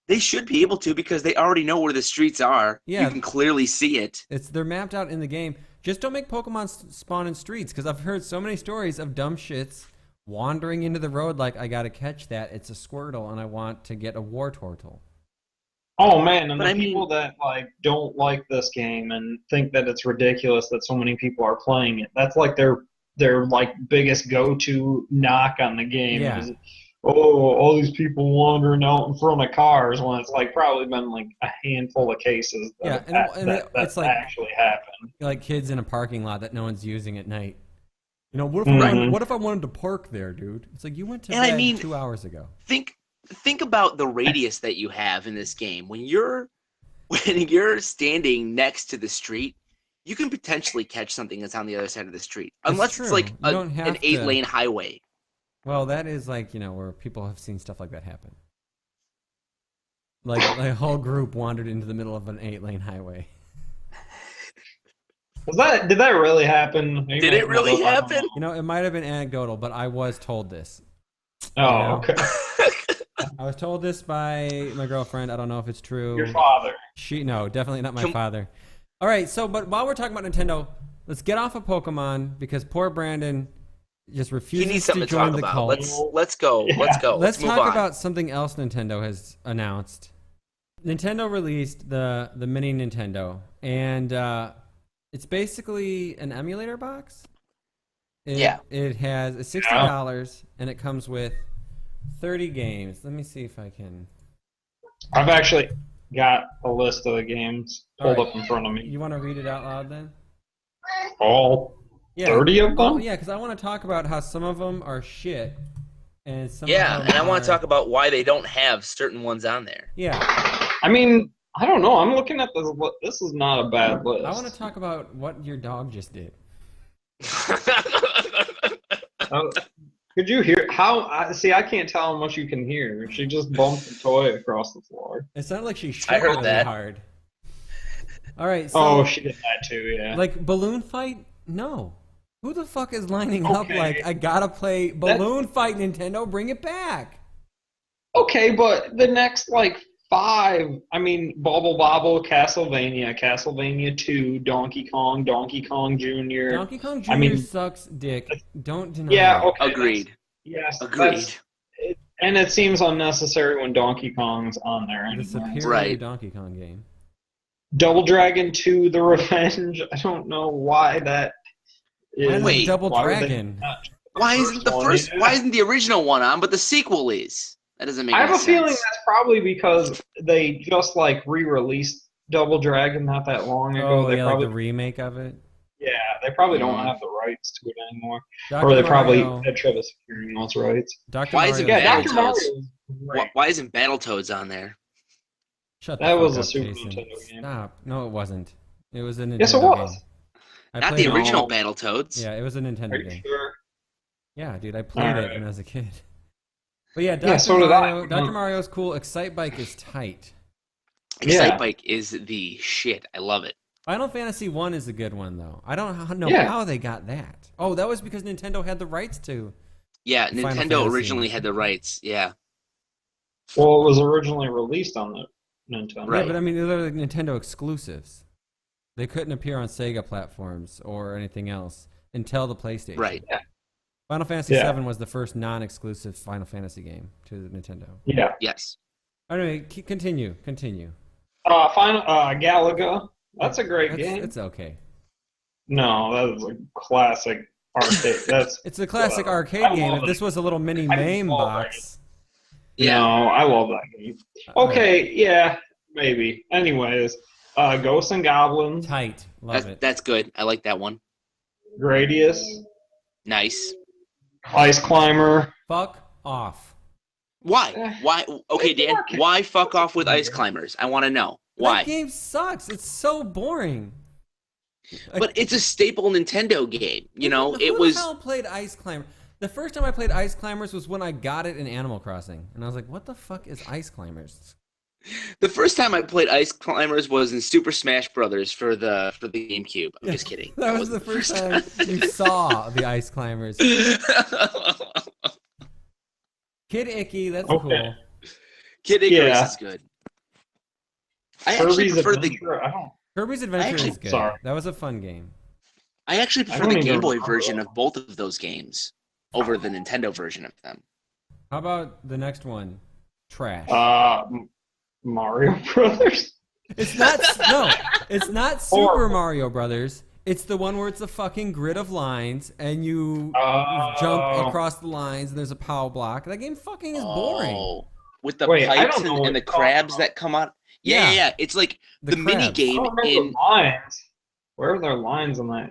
They should be able to because they already know where the streets are. Yeah. You can clearly see it. They're mapped out in the game. Just don't make Pokemon spawn in streets, because I've heard so many stories of dumb shits wandering into the road like, I gotta catch that. It's a Squirtle, and I want to get a Wartortle. Oh man, and the people that like don't like this game and think that it's ridiculous that so many people are playing it. That's like their like biggest go-to knock on the game. Yeah. Is, oh, all these people wandering out in front of cars, when it's like probably been like a handful of cases that it's like actually happened. Like kids in a parking lot that no one's using at night. You know, what if I wanted to park there, dude? It's like, you went to bed 2 hours ago. Think about the radius that you have in this game. When you're standing next to the street, you can potentially catch something that's on the other side of the street, unless it's like an 8-lane highway. Well, that is like, you know, where people have seen stuff like that happen. Like a whole group wandered into the middle of an 8-lane highway. Did that really happen? Did it really happen? You know, it might have been anecdotal, but I was told this. Oh, okay. I was told this by my girlfriend. I don't know if it's true. Your father. No, definitely not my father. All right, but while we're talking about Nintendo, let's get off of Pokemon, because poor Brandon just refuses to join the cult. Let's go. Let's move talk on. about something else Nintendo has announced. Nintendo released the mini Nintendo, and it's basically an emulator box. It has $60, and it comes with 30 games. Let me see if I can. I've actually got a list of the games pulled up in front of me. You want to read it out loud then? All 30 of them? Well, yeah, because I want to talk about how some of them are shit. And some of them I want to talk about why they don't have certain ones on there. Yeah. I mean, I don't know. I'm looking at this. This is not a bad list. I want to talk about what your dog just did. Could you hear how? See, I can't tell how much you can hear. She just bumped a toy across the floor. It sounded like she shook I heard really that. hard. All right. So, she did that too. Yeah. Like Balloon Fight? No. Who the fuck is lining up like, I gotta play Balloon Fight, Nintendo? Bring it back. Okay, but the next like 5. I mean, Bobble Bobble, Castlevania 2, Donkey Kong Jr. Donkey Kong Jr. sucks dick. Don't deny Yeah, it. okay. Agreed. Yes. Agreed. And it seems unnecessary when Donkey Kong's on there. The Anyway. superior Donkey Kong game. Double Dragon 2: The Revenge. I don't know why that is. Wait, Double Dragon. Why isn't the original one on, but the sequel is? That doesn't make I have any a sense. feeling that's probably because they just like re-released Double Dragon not that long ago. Oh, They yeah, probably like the remake of it. Yeah, they probably don't have the rights to it anymore. Dr. Or they Mario, probably had trouble securing those rights. Dr. Why Mario, is it Yeah, Battletoads? Dr. Mario was great. Why isn't Battletoads on there? Shut That the was fuck a up, Super Jason. Nintendo game. Stop. No, it wasn't. It was a Nintendo Yes, it was. game. I Not played the it. original No. Battletoads. Yeah, it was a Nintendo Are you game. sure? Yeah, dude, I played it Alright. when I was a kid. But yeah, Dr. so did I. Mario, Dr. Mario's cool. Excite Bike is tight. Excitebike is the shit. I love it. Final Fantasy 1 is a good one, though. I don't know Yeah. how they got that. Oh, that was because Nintendo had the rights to. Yeah, Final Nintendo Fantasy. originally had the rights. Yeah. Well, it was originally released on the Nintendo. Right. Yeah, but I mean, they're like Nintendo exclusives. They couldn't appear on Sega platforms or anything else until the PlayStation. Right. Final Fantasy Yeah. 7 was the first non-exclusive Final Fantasy game to the Nintendo. Yeah. Yes. Anyway, continue. Galaga. That's a great game. It's okay. No, that is a classic arcade. It's a classic whatever. arcade I game. love If this was a little mini I MAME love box. Yeah. No, I love that game. Okay, yeah, maybe. Anyways, Ghosts and Goblins, Tight. Love it. That's good. I like that one. Gradius, Nice. Ice Climber. Fuck off. Why? Why? Okay, Dan. Why fuck off with Ice Climbers? I want to know why. That game sucks. It's so boring. But it's a staple Nintendo game. You know, Who it was. the hell played Ice Climber? The first time I played Ice Climbers was when I got it in Animal Crossing, and I was like, "What the fuck is Ice Climbers?" The first time I played Ice Climbers was in Super Smash Brothers for the GameCube. I'm just kidding. That was the first time you saw the Ice Climbers. Kid Icky, that's cool. Kid Icarus is good. I actually Kirby's prefer Adventure, I don't. Kirby's Adventure actually- is good. sorry. That was a fun game. I actually I prefer don't the even Game Boy remember version them. of both of those games over the Nintendo version of them. How about the next one? Trash. Mario Brothers. It's not no. It's not Super Horrible. Mario Brothers. It's the one where it's a fucking grid of lines and you Oh. jump across the lines and there's a power block. That game fucking is boring. Oh, with the Wait, I pipes don't know and, what and the you're talking crabs about. that come out. Yeah. Yeah. It's like The the mini crabs. I game don't remember in. the lines. Where are their lines on that?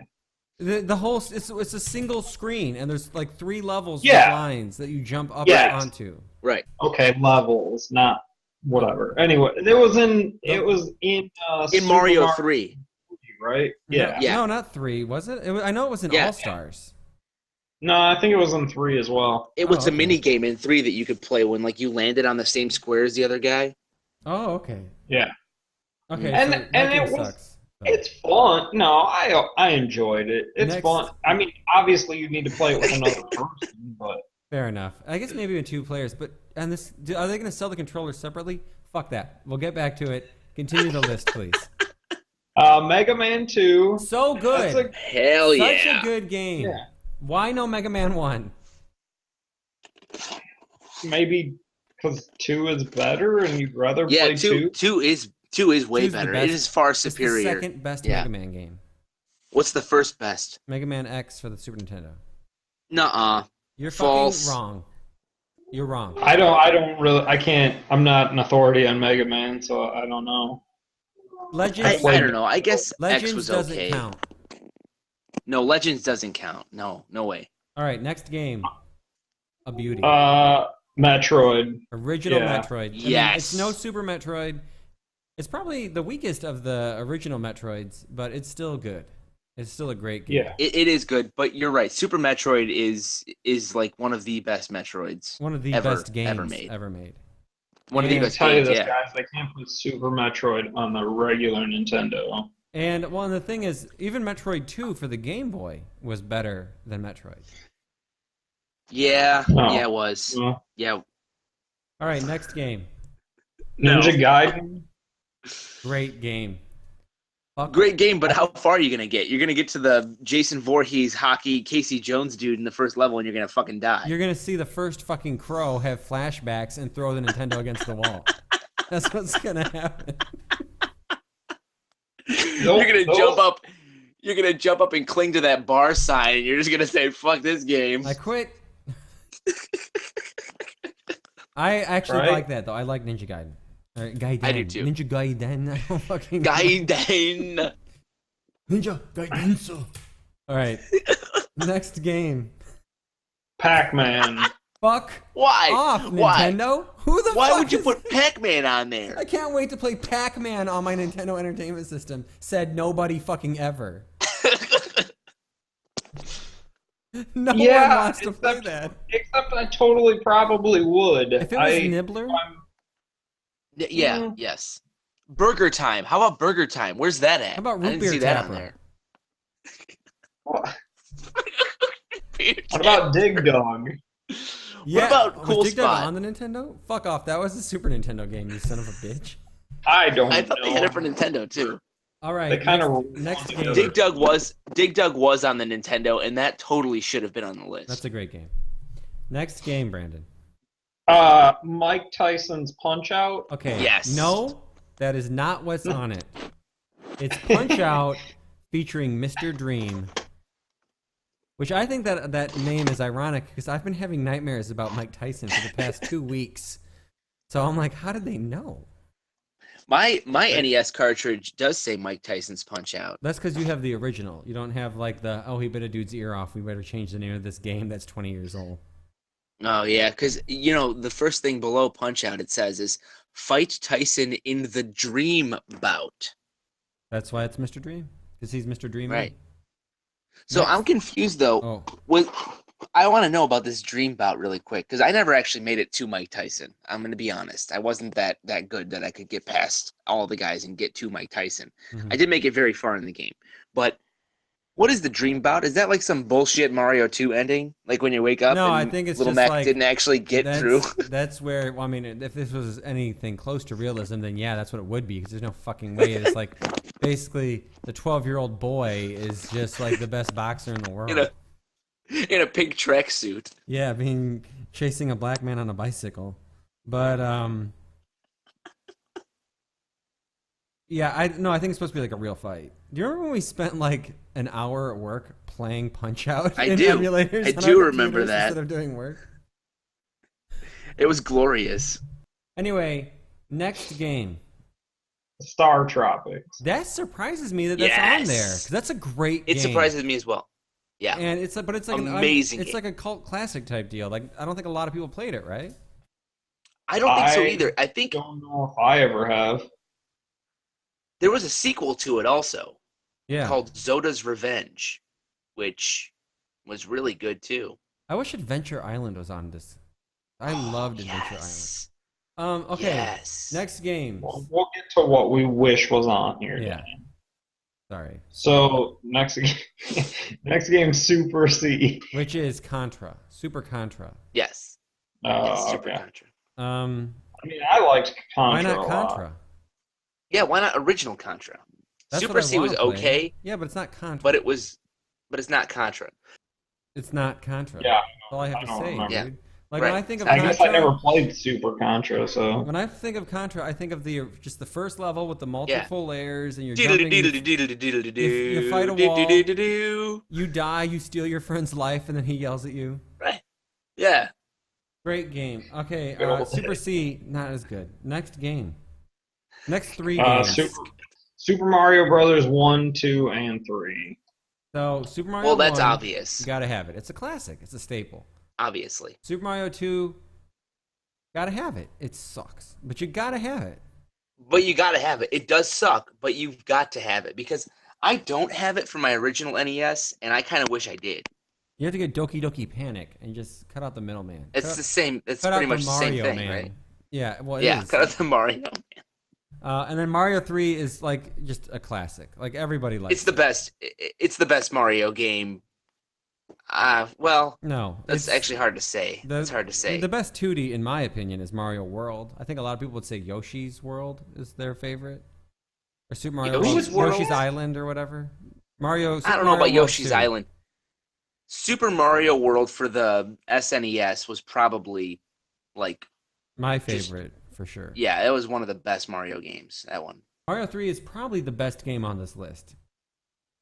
The whole it's a single screen and there's like 3 levels Yeah. with lines that you jump up Yes. onto. Right. Okay, levels, not whatever. Anyway, it was in In Super Mario 3. right? Yeah. Yeah. No, not 3, was it? I know it was in Yeah. All Stars. No, I think it was in 3 as well. It was Oh, a okay. mini game in 3 that you could play when like you landed on the same square as the other guy. Oh, okay. Yeah. Okay, And- so that and game it was- sucks. It's fun. No, I enjoyed it. It's Next. fun. I mean, obviously you need to play it with another person, but Fair enough. I guess maybe with 2 players, but and this are they going to sell the controllers separately? Fuck that. We'll get back to it. Continue the list, please. Mega Man 2. So good. That's Hell Such yeah. a good game. Yeah. Why no Mega Man 1? Maybe because 2 is better and you'd rather Yeah, play 2. two is way 2's the better. best. It is far It's the superior. second best Yeah. Mega Man game. What's the first best? Mega Man X for the Super Nintendo. Nuh-uh. You're False. fucking wrong. You're wrong. I don't really. I can't. I'm not an authority on Mega Man, so I don't know. Legends. I don't know. I guess X Legends was doesn't okay. count. No, Legends doesn't count. No way. All right, next game. A beauty. Metroid. Original yeah. Metroid. I mean, Yes. it's no Super Metroid. It's probably the weakest of the original Metroids, but it's still good. It's still a great game. Yeah. It is good, but you're right. Super Metroid is like one of the best Metroids. One of the Ever- best games ever made. And One of the I best tell you games. this, Yeah. guys, they can't put Super Metroid on the regular Nintendo. And well, the thing is, even Metroid 2 for the Game Boy was better than Metroid. Yeah. No. Yeah, it was. No. Yeah. All right, next game. No. Ninja Gaiden. Great game. Fuck. Great game, but how far are you gonna get? You're gonna get to the Jason Voorhees hockey Casey Jones dude in the first level, and you're gonna fucking die. You're gonna see the first fucking crow have flashbacks and throw the Nintendo against the wall. That's what's gonna happen. You're gonna jump up. You're gonna jump up and cling to that bar sign, and you're just gonna say, "Fuck this game." I quit. I actually Right? like that though. I like Ninja Gaiden. Gaiden. I do too. Ninja Gaiden. I don't fucking Gaiden. Ninja Gaiden. So. All right. Next game. Pac-Man. Fuck Why? off, Why? Nintendo. Who the Why fuck would you is- put Pac-Man on there? I can't wait to play Pac-Man on my Nintendo Entertainment System. Said nobody fucking ever. No Yeah, one wants to play except- that. Except I totally probably would. If it was Nibbler, Yeah. Mm. Yes. Burger Time. How about Burger Time? Where's that at? How about I Root didn't Beer see that Tapper? on there. What about Dig Dog? yeah. about was Cool Dig Dug Spot? on the Nintendo? Fuck off. That was a Super Nintendo game, you son of a bitch. I don't I thought know. they had it for Nintendo too. All right. They kind of next game. Dig Dug was on the Nintendo, and that totally should have been on the list. That's a great game. Next game, Brandon. Mike Tyson's Punch Out. Okay. Yes. No, that is not what's on it. It's Punch Out featuring Mr. Dream. Which I think that name is ironic because I've been having nightmares about Mike Tyson for the past 2 weeks. So I'm like, how did they know? My NES cartridge does say Mike Tyson's Punch Out. That's because you have the original. You don't have like the, oh, he bit a dude's ear off. We better change the name of this game that's 20 years old. Oh yeah, because the first thing below Punch Out it says is fight Tyson in the dream bout. That's why it's Mr. Dream, because he's Mr. Dreamy. Right. So Next. I'm confused though. Oh, I want to know about this dream bout really quick because I never actually made it to Mike Tyson. I'm going to be honest. I wasn't that good that I could get past all the guys and get to Mike Tyson. mhm. I did make it very far in the game. But what is the dream bout? Is that like some bullshit Mario 2 ending? Like when you wake up No, and I think it's Little just Mac like didn't actually get through? That's where. Well, I mean, if this was anything close to realism, then yeah, that's what it would be. Because there's no fucking way. It's like basically the 12-year-old boy is just like the best boxer in the world. In a pink tracksuit. Yeah, chasing a black man on a bicycle. But yeah, I think it's supposed to be like a real fight. Do you remember when we spent like an hour at work playing Punch Out in do. emulators? I on do our remember computers that. Instead of doing work. It was glorious. Anyway, next game. Star Tropics. That surprises me that that's on there, because that's a great game. It surprises me as well. Yeah. And it's like Amazing it's game. like a cult classic type deal. Like I don't think a lot of people played it, right? I don't think so I either. I think Don't know if I ever have. there was a sequel to it also Yeah. called Zoda's Revenge, which was really good too. I wish Adventure Island was on this. I loved Adventure Yes. Island. Okay. Yes. Next game. We'll get to what we wish was on here. Yeah. Sorry. So next game, Super C. Which is Contra. Super Contra. Yes. Yes, Super Okay. Contra. I mean, I liked Contra Why not a lot. Contra? Yeah, why not original Contra? That's Super what I C was wanna play. okay, Yeah, but it's not Contra. but it's not Contra. It's not Contra. Yeah, That's all I have I to don't say, remember. Yeah. dude. Like Right. when I think of I Contra, guess I never played Super Contra, so when I think of Contra, I think of just the first level with the multiple layers, and you're You jumping. You fight a wall. You die, you steal your friend's life, and then he yells at you. Right. Yeah. Great game. Okay, Go. Super C, not as good. Next game. Next three games. Super Mario Brothers 1, 2, and 3. So Super Mario. Well, that's 1, obvious. You gotta have it. It's a classic. It's a staple. Obviously. Super Mario 2, gotta have it. It sucks, but you gotta have it. But you got to have it. It does suck, but you've got to have it because I don't have it for my original NES, and I kind of wish I did. You have to get Doki Doki Panic and just cut out the middleman. It's the same. It's cut out pretty much the same Mario thing, Man. right? Yeah, well, it Yeah, is. cut out the Mario. And then Mario 3 is like just a classic. Like everybody likes It's the it. best. It's the best Mario game. Well, No, that's actually hard to say. It's hard to say. The best 2D, in my opinion, is Mario World. I think a lot of people would say Yoshi's World is their favorite, or Super Mario Yoshi's World, World? Yoshi's Island, or whatever. Mario. Super I don't know Mario about World Yoshi's 2. Island. Super Mario World for the SNES was probably like My favorite, for sure. yeah, it was one of the best Mario games. That one. Mario 3 is probably the best game on this list.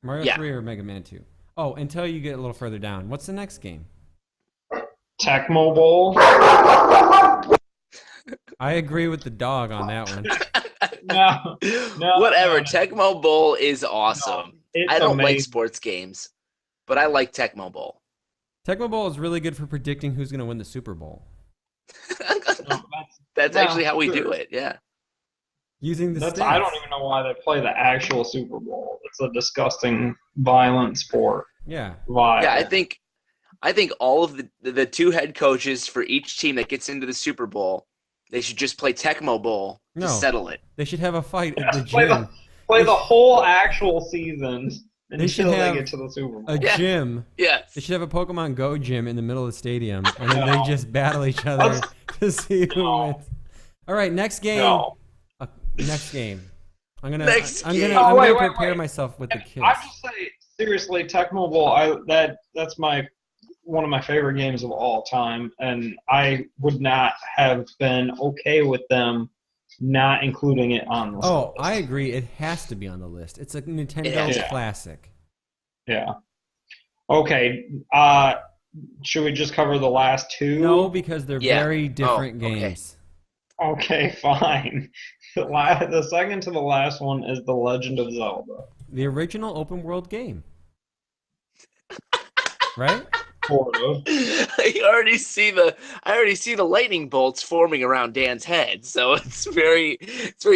Mario Yeah. 3 or Mega Man 2. Oh, until you get a little further down. What's the next game? Tecmo Bowl. I agree with the dog on that one. No, Whatever. no. Tecmo Bowl is awesome. It's I don't like amazing. sports games, but I like Tecmo Bowl. Tecmo Bowl is really good for predicting who's going to win the Super Bowl. That's No, actually how we sure. do it. Yeah. Using the That's, stats. I don't even know why they play the actual Super Bowl. It's a disgusting, violent sport. Yeah. Violent. Yeah, I think all of the two head coaches for each team that gets into the Super Bowl, they should just play Tecmo Bowl to No. settle it. They should have a fight at the Play gym. Play the whole actual season They should until they have get to the Super Bowl. A Yeah. gym. Yes. They should have a Pokemon Go gym in the middle of the stadium, and then they just battle each other to see who No. wins. All right, next game. No. Next game. I'm gonna Next I'm game. gonna, Oh, I'm wait, gonna wait, prepare wait. myself with the kiss. I just say seriously, Tecmo Bowl. That's one of my favorite games of all time, and I would not have been okay with them not including it on this Oh, list. I agree. It has to be on the list. It's a Nintendo Yeah. classic. Yeah. Okay. Should we just cover the last two? No, because they're Yeah. very different Oh, okay. games. Okay, fine. The second to the last one is The Legend of Zelda. The original open world game. Right? Sort of. I already see the lightning bolts forming around Dan's head, so it's very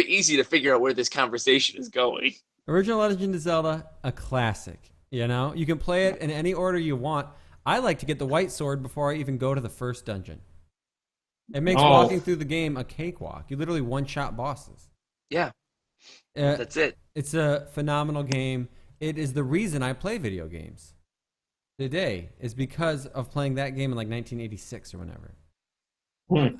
easy to figure out where this conversation is going. Original Legend of Zelda, a classic. You know, you can play it in any order you want. I like to get the white sword before I even go to the first dungeon. It makes walking through the game a cakewalk. You literally one-shot bosses. Yeah, that's it. It's a phenomenal game. It is the reason I play video games today, is because of playing that game in like 1986 or whenever.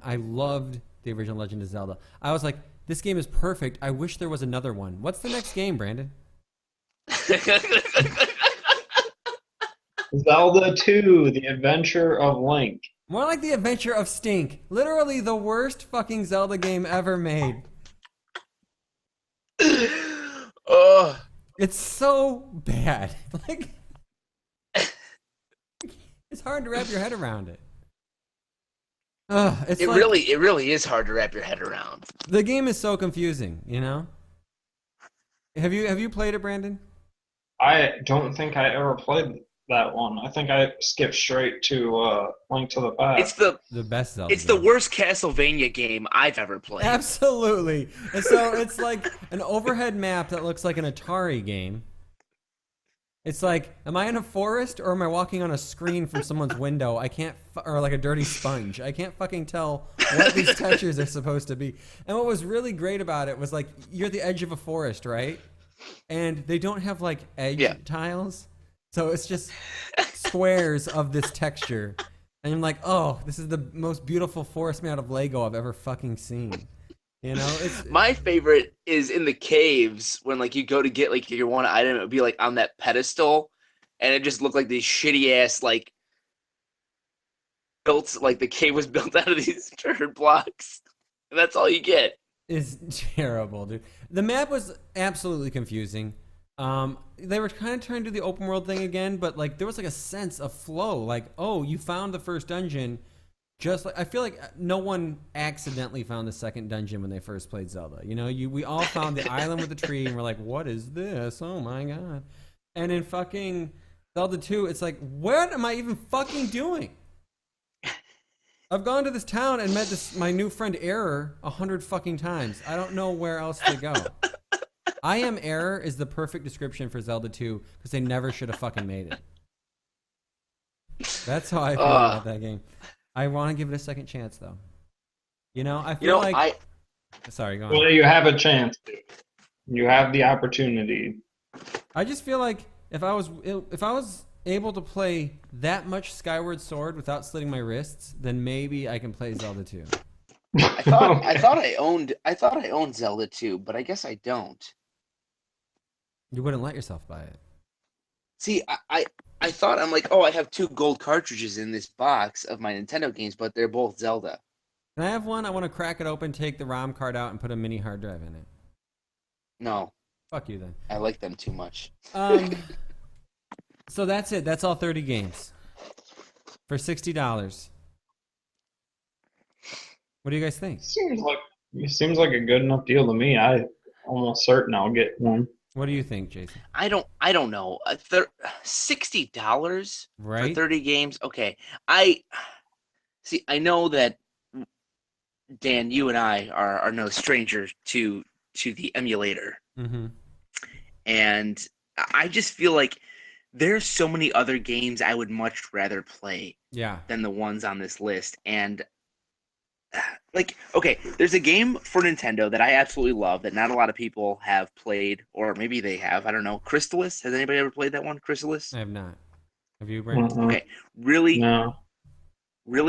I loved the original Legend of Zelda. I was like, this game is perfect. I wish there was another one. What's the next game, Brandon? Zelda 2, The Adventure of Link. More like The Adventure of Stink. Literally the worst fucking Zelda game ever made. Oh, It's so bad. Like, it's hard to wrap your head around it. It really is hard to wrap your head around. The game is so confusing, you know? Have you played it, Brandon? I don't think I ever played that one. I think I skipped straight to Link to the Past. It's the best Zelda It's game. the worst Castlevania game I've ever played. Absolutely. And so it's like an overhead map that looks like an Atari game. It's like, am I in a forest or am I walking on a screen from someone's window? I can't, or like a dirty sponge. I can't fucking tell what these textures are supposed to be. And what was really great about it was like, you're at the edge of a forest, right? And they don't have like edge tiles. So it's just squares of this texture. And I'm like, oh, this is the most beautiful forest made out of Lego I've ever fucking seen. You know, my favorite is in the caves when like you go to get like your one item, it would be like on that pedestal, and it just looked like these shitty ass like built, like the cave was built out of these dirt blocks, and that's all you get. It's terrible, dude. The map was absolutely confusing. They were kind of trying to do the open world thing again, but like there was like a sense of flow. Like, oh, you found the first dungeon. Just like I feel like no one accidentally found the second dungeon when they first played Zelda. You know, we all found the island with the tree, and we're like, "What is this? Oh my god!" And in fucking Zelda 2, it's like, what am I even fucking doing? I've gone to this town and met my new friend Error 100 fucking times. I don't know where else to go. I Am Error is the perfect description for Zelda 2 because they never should have fucking made it. That's how I feel about that game. I want to give it a second chance, though. You know, I feel like... Sorry, go on. Well, you have a chance to. You have the opportunity. I just feel like if I was able to play that much Skyward Sword without slitting my wrists, then maybe I can play Zelda 2. I thought I owned Zelda 2, but I guess I don't. You wouldn't let yourself buy it. See, I thought, I'm like, oh, I have 2 gold cartridges in this box of my Nintendo games, but they're both Zelda. Can I have one? I want to crack it open, take the ROM card out, and put a mini hard drive in it. No. Fuck you, then. I like them too much. So that's it. That's all 30 games. For $60. What do you guys think? Seems like a good enough deal to me. I almost certain I'll get one. What do you think, Jason? I don't know. $60 Right? for 30 games? Okay. I know that, Dan, you and I are no stranger to the emulator. Mm-hmm. And I just feel like there's so many other games I would much rather play than the ones on this list. And like, okay, there's a game for Nintendo that I absolutely love that not a lot of people have played, or maybe they have. I don't know. Crystalis? Has anybody ever played that one? Crystalis? I have not. Have you, Brandon? Mm-mm. Okay, really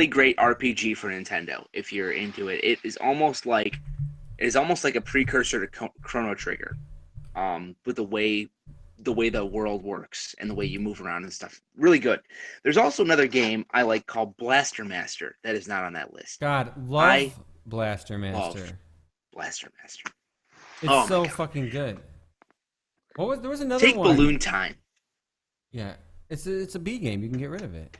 great RPG for Nintendo. If you're into it, it is almost like a precursor to Chrono Trigger, with the way the world works and the way you move around and stuff. Really good. There's also another game I like called Blaster Master that is not on that list. God, love Blaster Master. Love Blaster Master. It's so fucking good. There was another Take one. Balloon Time. Yeah. It's a B game. You can get rid of it.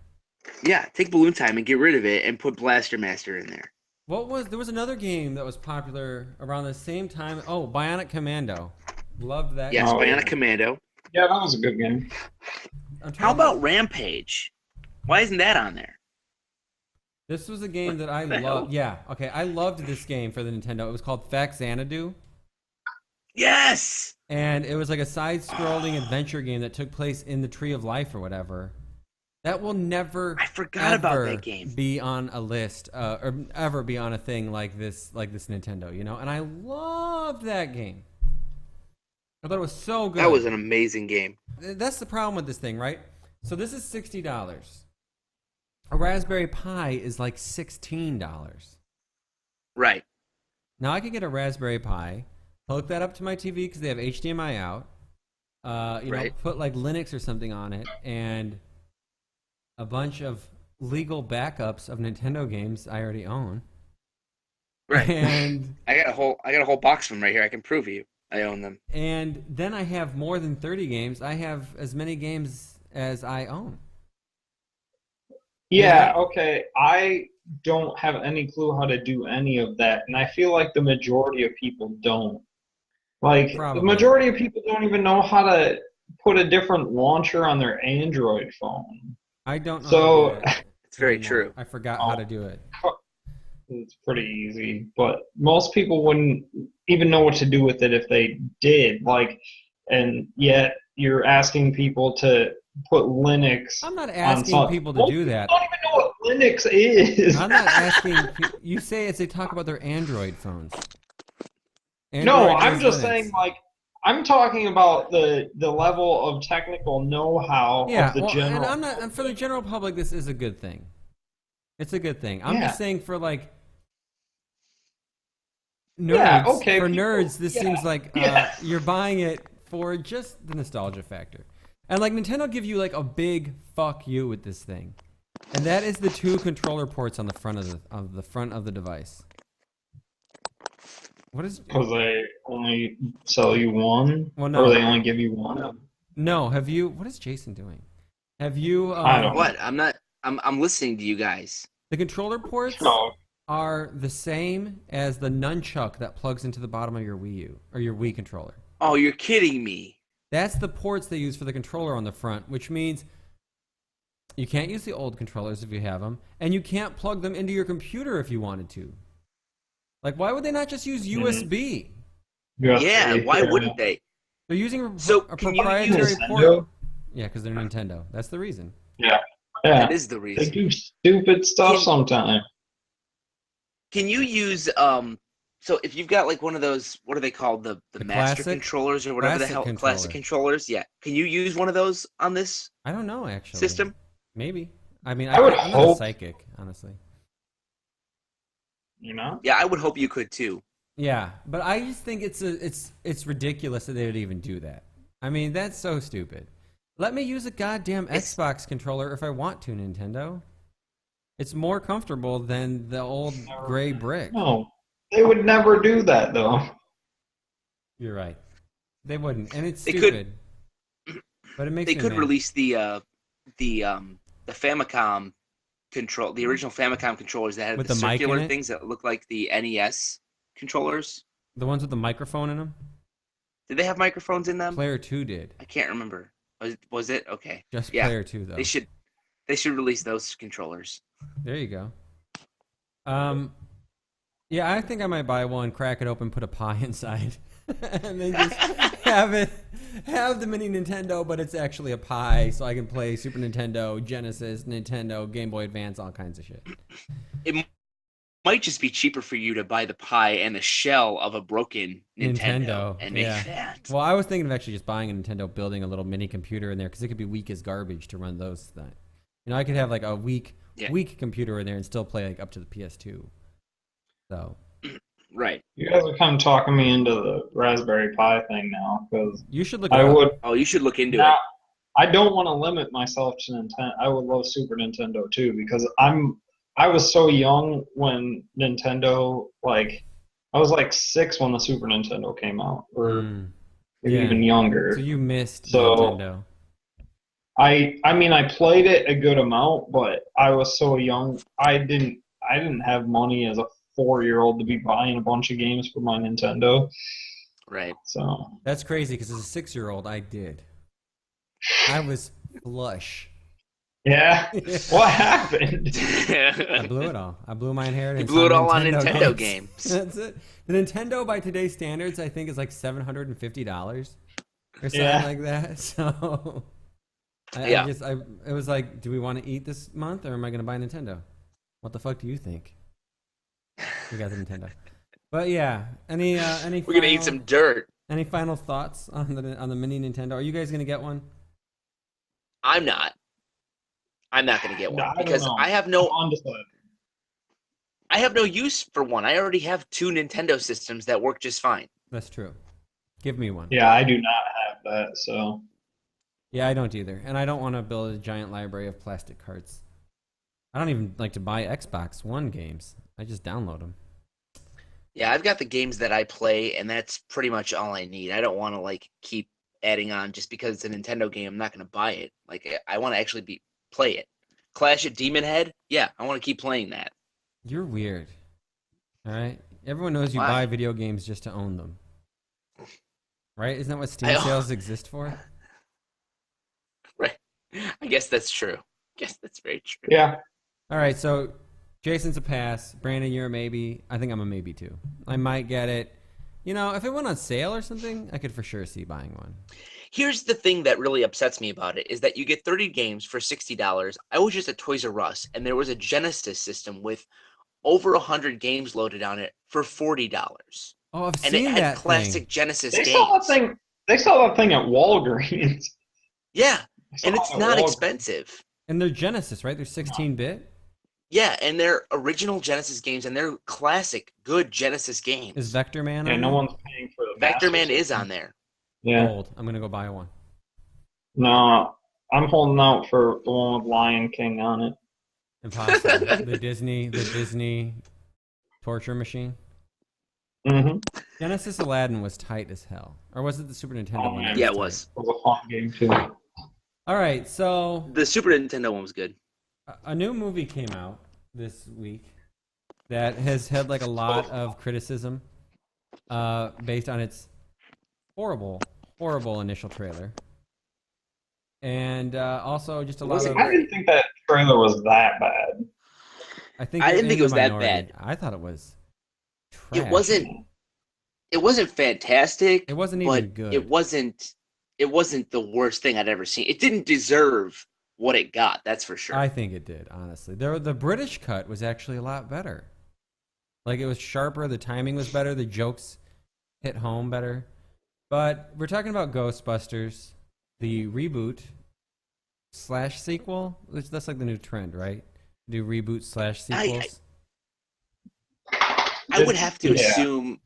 Yeah, take Balloon Time and get rid of it and put Blaster Master in there. There was another game that was popular around the same time. Oh, Bionic Commando. Loved that. Yes, game. Bionic Commando. Yeah, that was a good game. How about Rampage? Why isn't that on there? This was a game that I the hell? loved. Yeah, okay, I loved this game for the Nintendo. It was called Xanadu, Yes. and it was like a side-scrolling adventure game that took place in the Tree of Life or whatever. That will never, I forgot about ever that game. be on a list or ever be on a thing like this Nintendo, you know? And I loved that game. I thought it was so good. That was an amazing game. That's the problem with this thing, right? So this is $60. A Raspberry Pi is like $16. Right. Now I could get a Raspberry Pi, hook that up to my TV because they have HDMI out, you know, put like Linux or something on it, and a bunch of legal backups of Nintendo games I already own. Right. And I got a whole box of them right here. I can prove you I own them. And then I have more than 30 games. I have as many games as I own. Yeah, okay. I don't have any clue how to do any of that, and I feel like the majority of people don't. Like, Probably. the majority of people don't even know how to put a different launcher on their Android phone. I don't know. So, how to do it. It's very anymore. true. I forgot how to do it. It's pretty easy, but most people wouldn't even know what to do with it if they did. Like, and yet you're asking people to put Linux. I'm not asking people to do that. I don't even know what Linux is. I'm not asking. You say it's they talk about their Android phones. No, I'm is just Linux. saying, like, I'm talking about the level of technical know-how of the general. and I'm not. For the general public, this is a good thing. It's a good thing. I'm just saying for like nerds. For people, nerds, this seems like you're buying it for just the nostalgia factor. And like Nintendo give you like a big fuck you with this thing, and that is the 2 controller ports on the front of the device. What is? Because they only sell you one, Well, no. or they only give you one. No, have you? What is Jason doing? Have you? I don't know. What? I'm not. I'm listening to you guys. The controller ports No. are the same as the nunchuck that plugs into the bottom of your Wii U or your Wii controller. Oh, you're kidding me. That's the ports they use for the controller on the front, which means you can't use the old controllers if you have them, and you can't plug them into your computer if you wanted to. Like, why would they not just use USB? Yeah, why wouldn't they? They're using a can you proprietary use port. Nintendo? Yeah, because they're Nintendo. That's the reason. Yeah. That is the They reason. do stupid stuff sometimes. Can you use so if you've got like one of those, what are they called, the master classic- controllers or whatever the hell, classic classic controllers? Yeah. Can you use one of those on this I don't know, actually. system? Maybe. I mean, I would I'm not a hope- psychic, honestly. You know? Yeah, I would hope you could too. Yeah, but I just think it's ridiculous that they would even do that. I mean, that's so stupid. Let me use a goddamn Xbox controller if I want to, Nintendo. It's more comfortable than the old gray brick. No. They would never do that, though. You're right. They wouldn't, and it's They stupid. But it makes They me could mad. release the Famicom control, the original Famicom controllers that had With the the mic in circular it? things that look like the NES controllers. The ones with the microphone in them. Did they have microphones in them? Player 2 did. I can't remember. Was it? Okay. Just Yeah. Player 2 though. They should release those controllers. There you go. Yeah, I think I might buy one, crack it open, put a pie inside, and then just have the mini Nintendo, but it's actually a pie, so I can play Super Nintendo, Genesis, Nintendo, Game Boy Advance, all kinds of shit. It might just be cheaper for you to buy the pie and the shell of a broken Nintendo and make that. Well, I was thinking of actually just buying a Nintendo, building a little mini computer in there, because it could be weak as garbage to run those things. You know, I could have like a weak computer in there and still play like up to the PS2. So. Right. You guys are kind of talking me into the Raspberry Pi thing now, because You should look. I would. Oh, you should look into Now, it. I don't want to limit myself to Nintendo. I would love Super Nintendo too, because I was so young when Nintendo, like, I was like 6 when the Super Nintendo came out, or maybe even younger. So you missed So- Nintendo. I mean, I played it a good amount, but I was so young. I didn't have money as a 4-year-old to be buying a bunch of games for my Nintendo. Right. So That's crazy because as a 6-year-old, I did. I was flush. Yeah. What happened? I blew it all. I blew my inheritance. You blew it all on Nintendo Nintendo games. That's it. The Nintendo, by today's standards, I think is like $750 or something Yeah. like that. So, Yeah. it was like, do we want to eat this month, or am I going to buy a Nintendo? What the fuck do you think? We got the Nintendo. But yeah, any We're gonna eat some dirt. any final thoughts on the mini Nintendo? Are you guys going to get one? I'm not. I'm not gonna get one I don't because know. I have I'm no undecided. use for one. I already have 2 Nintendo systems that work just fine. That's true. Give me one. Yeah, I do not have that, so. Yeah, I don't either. And I don't want to build a giant library of plastic cards. I don't even like to buy Xbox One games. I just download them. Yeah, I've got the games that I play, and that's pretty much all I need. I don't want to like keep adding on just because it's a Nintendo game. I'm not gonna buy it. Like I want to actually play it. Clash at Demon Head. Yeah, I want to keep playing that. You're weird. All right? Everyone knows you Why? buy video games just to own them. Right? Isn't that what Steam I- sales exist for? Right. I guess that's true. I guess that's very true. Yeah. All right, so Jason's a pass. Brandon, you're a maybe. I think I'm a maybe too. I might get it. You know, if it went on sale or something, I could for sure see buying one. Here's the thing that really upsets me about it is that you get 30 games for $60. I was just at Toys R Us, and there was a Genesis system with over 100 games loaded on it for $40. Oh, I've And it seen had that classic thing. Genesis They games. sell that thing. They sell that thing at Walgreens. Yeah, I saw and it it's at not Walgreens. expensive. And they're Genesis, right? They're 16-bit. Yeah, and they're original Genesis games, and they're classic, good Genesis games. Is Vector Man Yeah, on no there? one's paying for the Vector Master Man is System. on there. Yeah. Old. I'm going to go buy one. No, I'm holding out for the one with Lion King on it. Impossible. the Disney torture machine. Mm-hmm. Genesis Aladdin was tight as hell. Or was it the Super Nintendo Oh, one? man. that Yeah, it tight? was. It was a fun game too. All right, so The Super Nintendo one was good. a new movie came out this week that has had like a lot of criticism based on its horrible initial trailer. And also just a lot of... I didn't think that trailer was that bad. I think I you're didn't think in it was the that minority. bad. I thought it was trash. It wasn't fantastic. It wasn't but even good. It wasn't the worst thing I'd ever seen. It didn't deserve what it got, that's for sure. I think it did, honestly. The British cut was actually a lot better. Like, it was sharper, the timing was better, the jokes hit home better. But we're talking about Ghostbusters, the reboot / sequel. That's like the new trend, right? Do reboot / sequels. I would have to Yeah. assume,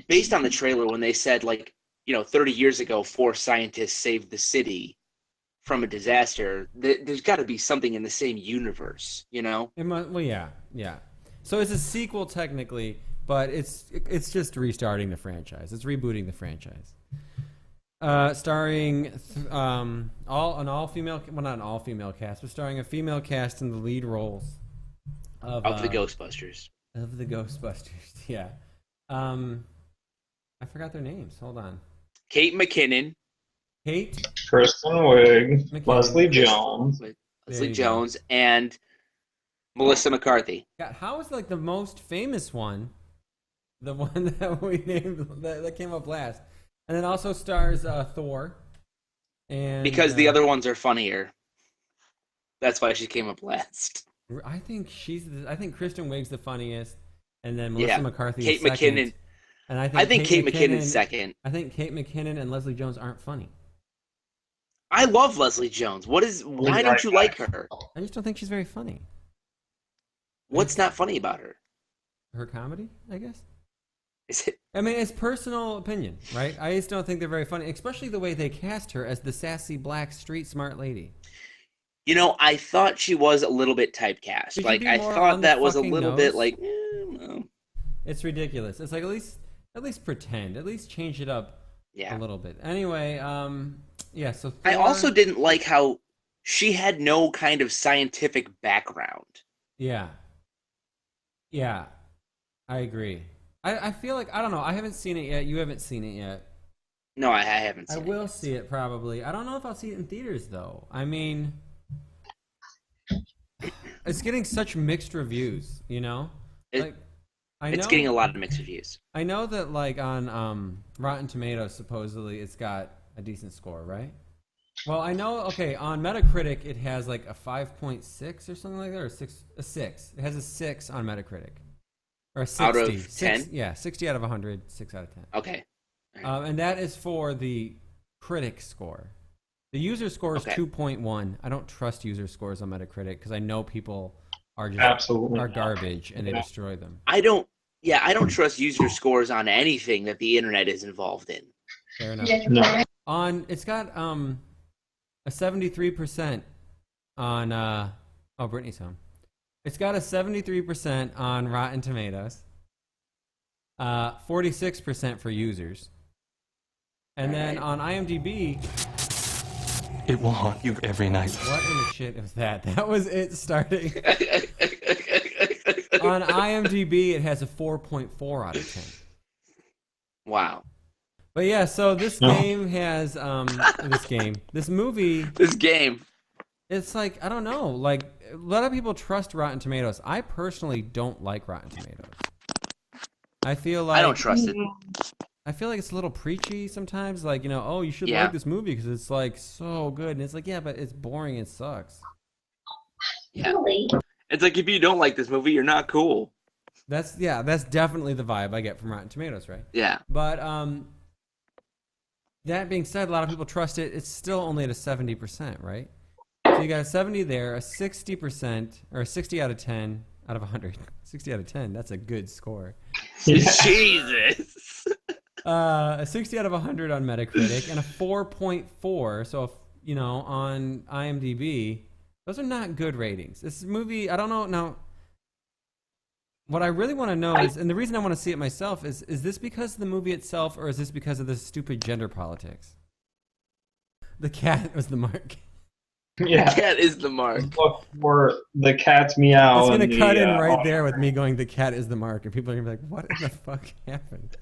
based on the trailer, when they said, 30 years ago, 4 scientists saved the city from a disaster, there's got to be something in the same universe, you know? Well, yeah. So it's a sequel technically, but it's just restarting the franchise. It's rebooting the franchise. Starring an all-female, well, not an all-female cast, but starring a female cast in the lead roles of the Ghostbusters. Of the Ghostbusters, yeah. I forgot their names. Hold on. Kate McKinnon, Kate Kristen Wiig, McKinnon. Leslie Jones. Leslie you go. Jones, and Melissa McCarthy. God, how is like the most famous one, the one that we named that came up last, and then also stars Thor, and Because the other ones are funnier. That's why she came up last. I think I think Kristen Wiig's the funniest, and then Melissa McCarthy. Kate is second, McKinnon. and I think Kate McKinnon's second. I think Kate McKinnon and Leslie Jones aren't funny. I love Leslie Jones. Why don't you like her? I just don't think she's very funny. What's not funny about her? Her comedy, I guess. Is it? I mean, it's personal opinion, right? I just don't think they're very funny, especially the way they cast her as the sassy black street smart lady. You know, I thought she was a little bit typecast. Should she Like be I more thought on the that was a fucking little nose? bit like. No. It's ridiculous. It's like at least pretend, at least change it up Yeah. a little bit. Anyway, yeah. So I Thor- also didn't like how she had no kind of scientific background. yeah, I agree. I feel like I don't know. I haven't seen it yet. You haven't seen it yet. No, I haven't I seen it. will see it probably. I don't know if I'll see it in theaters though. I mean, it's getting such mixed reviews. You know, It- I It's know, getting a lot of mixed reviews. I know that like on Rotten Tomatoes, supposedly it's got a decent score, right? Well, I know. Okay, on Metacritic, it has like a 5.6 or something like that, or a 6. It has a 6 on Metacritic, or a 60. Out of 10? Yeah, 60 out of 100, 6 out of 10. Okay. And that is for the critic score. The user score is Okay. 2.1. I don't trust user scores on Metacritic because I know people are just Absolutely are not. garbage and they destroy them. I don't trust user scores on anything that the internet is involved in. Fair enough. No. It's got a 73% on Brittany's home. It's got a 73% on Rotten Tomatoes. 46% for users. And then on IMDb, It will haunt you every night. what in the shit is that? That was it starting. On IMDb, it has a 4.4 out of 10. Wow. But yeah, so this game has this movie. This game. It's like, I don't know, like a lot of people trust Rotten Tomatoes. I personally don't like Rotten Tomatoes. I feel like I don't trust it. I feel like it's a little preachy sometimes. Like, oh, you should Yeah. like this movie because it's like so good, and it's like, yeah, but it's boring and sucks. Yeah. It's like if you don't like this movie, you're not cool. That's definitely the vibe I get from Rotten Tomatoes, right? Yeah. But that being said, a lot of people trust it. It's still only at a 70%, right? So you got a 70 there, a 60%, or a 60 out of 10 out of 100. 60 out of 10, that's a good score. Jesus. A 60 out of 100 on Metacritic, and a 4.4, so, on IMDb. Those are not good ratings. This movie, I don't know. Now, what I really want to know is, and the reason I want to see it myself is this because of the movie itself, or is this because of the stupid gender politics? The cat was the mark. Yeah. Cat is the mark. Look for the cat's meow. It's going and to cut the, in right oh, there with me going, the cat is the mark, and people are going to be like, what in the fuck happened?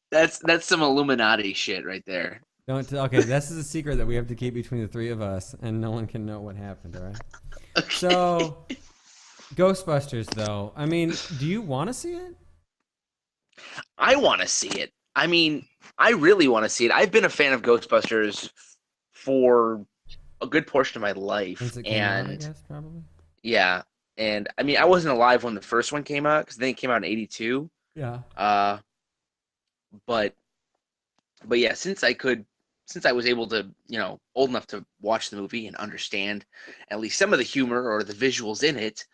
That's some Illuminati shit right there. Okay, this is a secret that we have to keep between the three of us, and no one can know what happened, all right? Okay. So, Ghostbusters, though. I mean, do you want to see it? I want to see it. I mean, I really want to see it. I've been a fan of Ghostbusters for a good portion of my life, Since it came out, I guess, probably. yeah, and I mean, I wasn't alive when the first one came out because then it came out in '82. Yeah. But yeah, since I was able to, old enough to watch the movie and understand at least some of the humor or the visuals in it,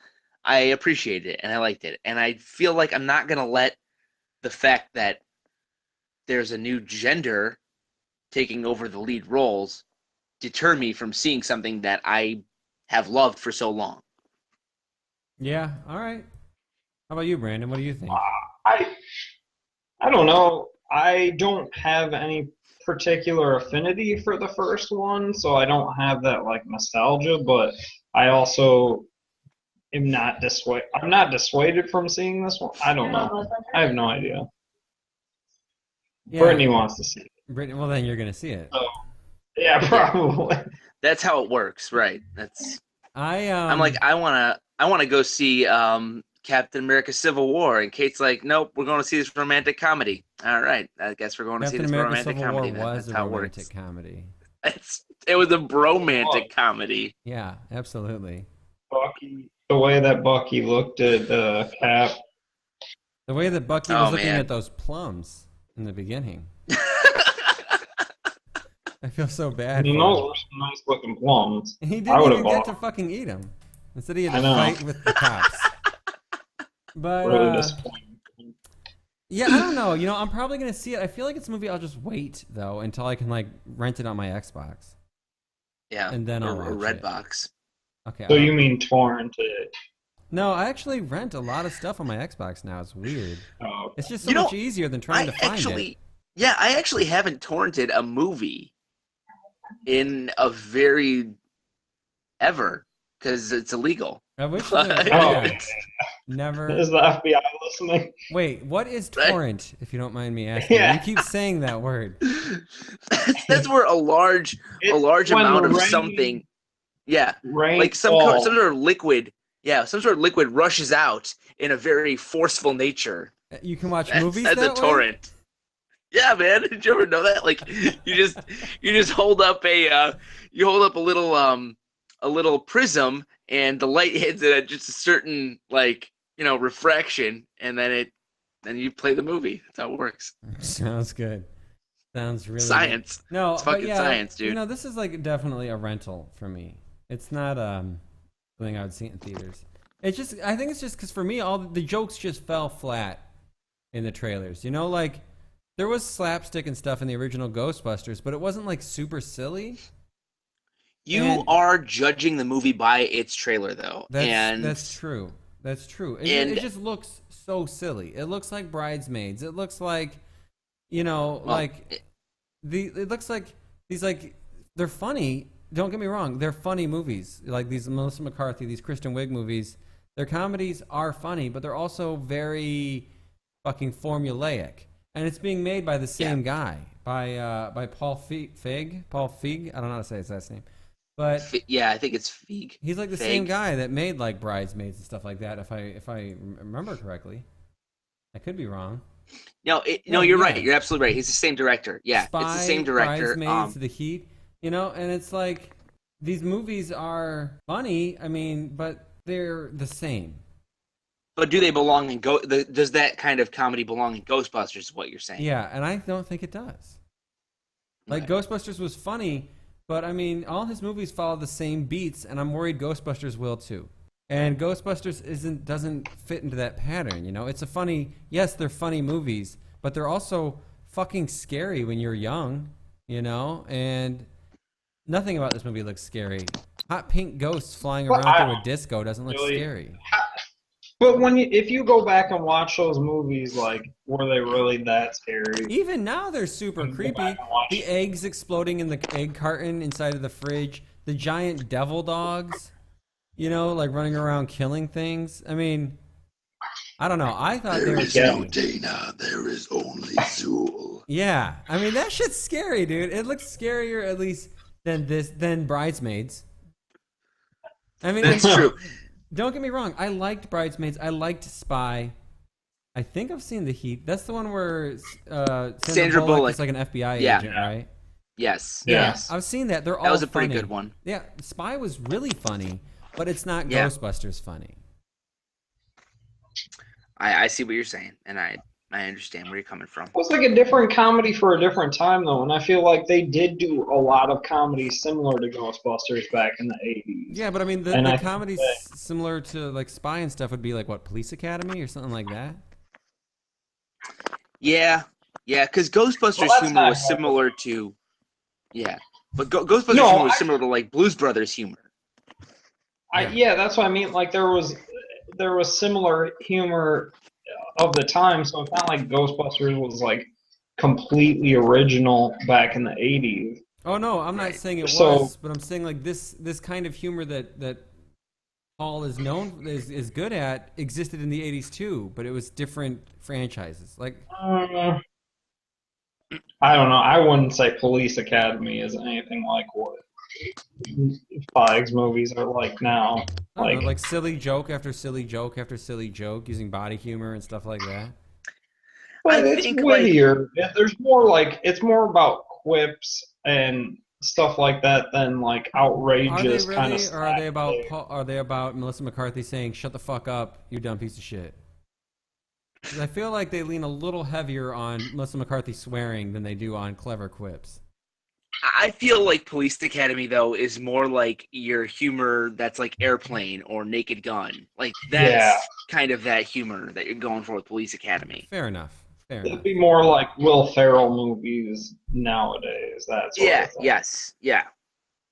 I appreciated it and I liked it. And I feel like I'm not gonna let the fact that there's a new gender taking over the lead roles deter me from seeing something that I have loved for so long. Yeah, all right. How about you, Brandon? What do you think? I don't know. I don't have any particular affinity for the first one, so I don't have that like nostalgia. But I also am not dissuaded. I'm not dissuaded from seeing this one. I don't know. I have no idea. Yeah, Brittany wants to see it. Brittany, well, then you're going to see it. So, yeah, probably. That's how it works, right? That's I'm like I wanna go see Captain America: Civil War, and Kate's like, nope, we're going to see this romantic comedy. All right, I guess we're going to see Captain this America romantic Civil War comedy. Then. was That's a how it romantic works. comedy. It was a bromantic comedy. Yeah, absolutely. Bucky, the way that Bucky looked at Cap. The way that Bucky Oh, was looking man. at those plums in the beginning. I feel so bad. You for know, him. were some nice looking plums. And he I didn't would've even get bought to fucking eat them. Instead, he had I to know. fight with the cops. But Really disappointing. yeah, I don't know. I'm probably gonna see it. I feel like it's a movie I'll just wait though until I can like rent it on my Xbox. Yeah, And then I'll or watch it. Redbox. Okay. So you mean torrented? No, I actually rent a lot of stuff on my Xbox now. It's weird. Oh, It's just so You know, much easier than trying to find it. I actually haven't torrented a movie in a very ever because it's illegal. I wish Oh. yeah, never. is the FBI listening? Wait, what is Right. torrent? If you don't mind me asking, Yeah. you keep saying that word. That's where a large It's when amount the of rain- something, yeah, Rain like some falls. sort of liquid some sort of liquid rushes out in a very forceful nature. You can watch That's, movies that's that a way? torrent. Yeah, man. Did you ever know that? Like, you just hold up a little prism, and the light hits it at just a certain refraction, and then you play the movie. That's how it works. Sounds good. Sounds really Science. Good. No, It's but fucking yeah, science, dude. this is like definitely a rental for me. It's not something I would see in theaters. I think it's just because for me, all the jokes just fell flat in the trailers. Like there was slapstick and stuff in the original Ghostbusters, but it wasn't like super silly. You are judging the movie by its trailer, though. That's true. That's true. It just looks so silly. It looks like Bridesmaids. It looks like, it looks like these they're funny. Don't get me wrong. They're funny movies. Like these Melissa McCarthy, these Kristen Wiig movies. Their comedies are funny, but they're also very fucking formulaic. And it's being made by the same guy, by Paul Feig. Paul Feig. I don't know how to say his last name. But I think it's Feig. He's like the same guy that made like Bridesmaids and stuff like that. If I remember correctly, I could be wrong. No, you're right. You're absolutely right. He's the same director. Yeah, Spy, it's the same director. Bridesmaids, The Heat. And it's like these movies are funny. I mean, but they're the same. But do they belong in does that kind of comedy belong in Ghostbusters? Is what you're saying? Yeah, and I don't think it does. Like Ghostbusters was funny. But, I mean, all his movies follow the same beats, and I'm worried Ghostbusters will, too. And Ghostbusters doesn't fit into that pattern, It's a funny... Yes, they're funny movies, but they're also fucking scary when you're young, And nothing about this movie looks scary. Hot pink ghosts flying around through a disco doesn't look scary. But if you go back and watch those movies, like, were they really that scary? Even now, they're super creepy. The eggs exploding in the egg carton inside of the fridge. The giant devil dogs, like running around killing things. I mean, I don't know. I thought they were no Dana. There is only Zool. Yeah, I mean that shit's scary, dude. It looks scarier at least than Bridesmaids. I mean, that's true. Don't get me wrong. I liked Bridesmaids. I liked Spy. I think I've seen The Heat. That's the one where Sandra Bullock is like an FBI agent, right? Yes. Yeah. Yes. I've seen that. They're all That was a funny. pretty good one. Yeah. Spy was really funny, but it's not Ghostbusters funny. I see what you're saying, and I understand where you're coming from. It was like a different comedy for a different time, though, and I feel like they did do a lot of comedy similar to Ghostbusters back in the 80s. Yeah, but I mean, the comedies similar to like Spy and stuff would be like what, Police Academy or something like that. Yeah, because Ghostbusters humor was similar to, but Ghostbusters humor was similar to like Blues Brothers humor. That's what I mean. Like there was similar humor of the time, so it's not like Ghostbusters was like completely original back in the 80s. Oh no, I'm not saying it was, but I'm saying like this kind of humor that Paul is good at existed in the 80s too, but it was different franchises. Like I don't know. I wouldn't say Police Academy is anything like what Feig's movies are like now. Like silly joke after silly joke after silly joke, using body humor and stuff like that. But it's wittier. There's more like it's more about quips and stuff like that than like outrageous kind of stuff. Or are they about Melissa McCarthy saying "shut the fuck up, you dumb piece of shit"? 'Cause I feel like they lean a little heavier on Melissa McCarthy swearing than they do on clever quips. I feel like Police Academy, though, is more like your humor that's like Airplane or Naked Gun. Like, that's kind of that humor that you're going for with Police Academy. Fair enough. It'd be more like Will Ferrell movies nowadays. That's Yeah.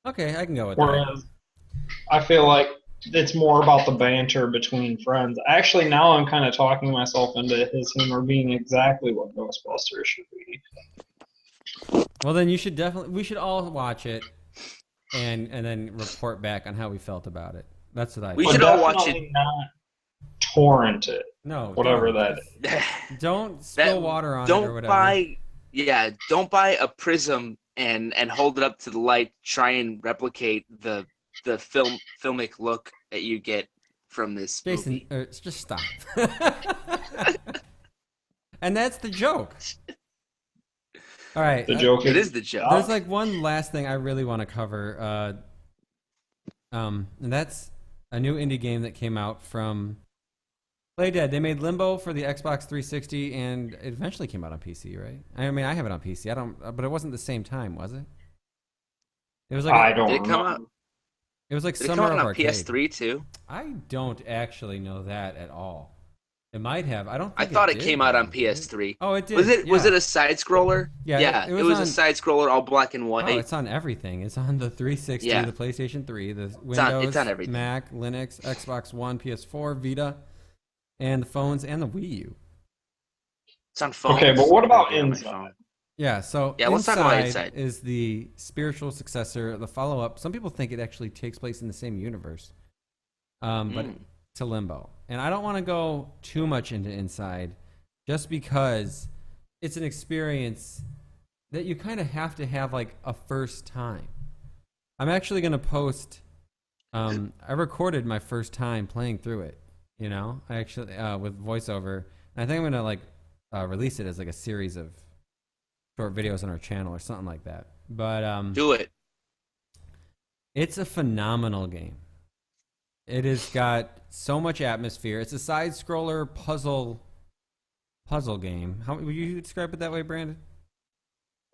Okay, I can go with that. I feel like it's more about the banter between friends. Actually, now I'm kind of talking myself into his humor being exactly what Ghostbusters should be. Well, then we should all watch it and then report back on how we felt about it. That's what I think. We should all watch it. Not torrent it. No. Whatever that is. Don't spill water on it or whatever. Don't buy a prism and hold it up to the light, try and replicate the filmic look that you get from this Jason, movie. just stop. And that's the joke. All right. The joke It is the joke. There's like one last thing I really want to cover. And that's a new indie game that came out from Playdead. They made Limbo for the Xbox 360, and it eventually came out on PC, right? I mean, I have it on PC. But it wasn't the same time, was it? It was like I don't Did it come remember. out? It was like Did it come Summer out of on Arcade. PS3 too? I don't actually know that at all. It might have. I don't. I Think thought it did, came out on did it? PS3. Oh, it did. Was it? Was yeah. it a side scroller? Yeah, it was on- a side scroller, all black and white. Oh, it's on everything. It's on the 360, Yeah. the PlayStation 3, the Windows, it's on everything. Mac, Linux, Xbox One, PS4, Vita, and the phones and the Wii U. It's on phones. Okay, but what about Yeah, on my Inside? phone. Yeah, so Yeah, let's talk about Inside. is the spiritual successor, the follow-up. Some people think it actually takes place in the same universe, but to Limbo. And I don't want to go too much into Inside, just because it's an experience that you kind of have to have like a first time. I'm actually going to post. I recorded my first time playing through it. You know, I actually with voiceover. And I think I'm going to like release it as like a series of short videos on our channel or something like that. But Do it. it's a phenomenal game. It has got so much atmosphere. It's a side scroller puzzle game. How would you describe it that way, Brandon?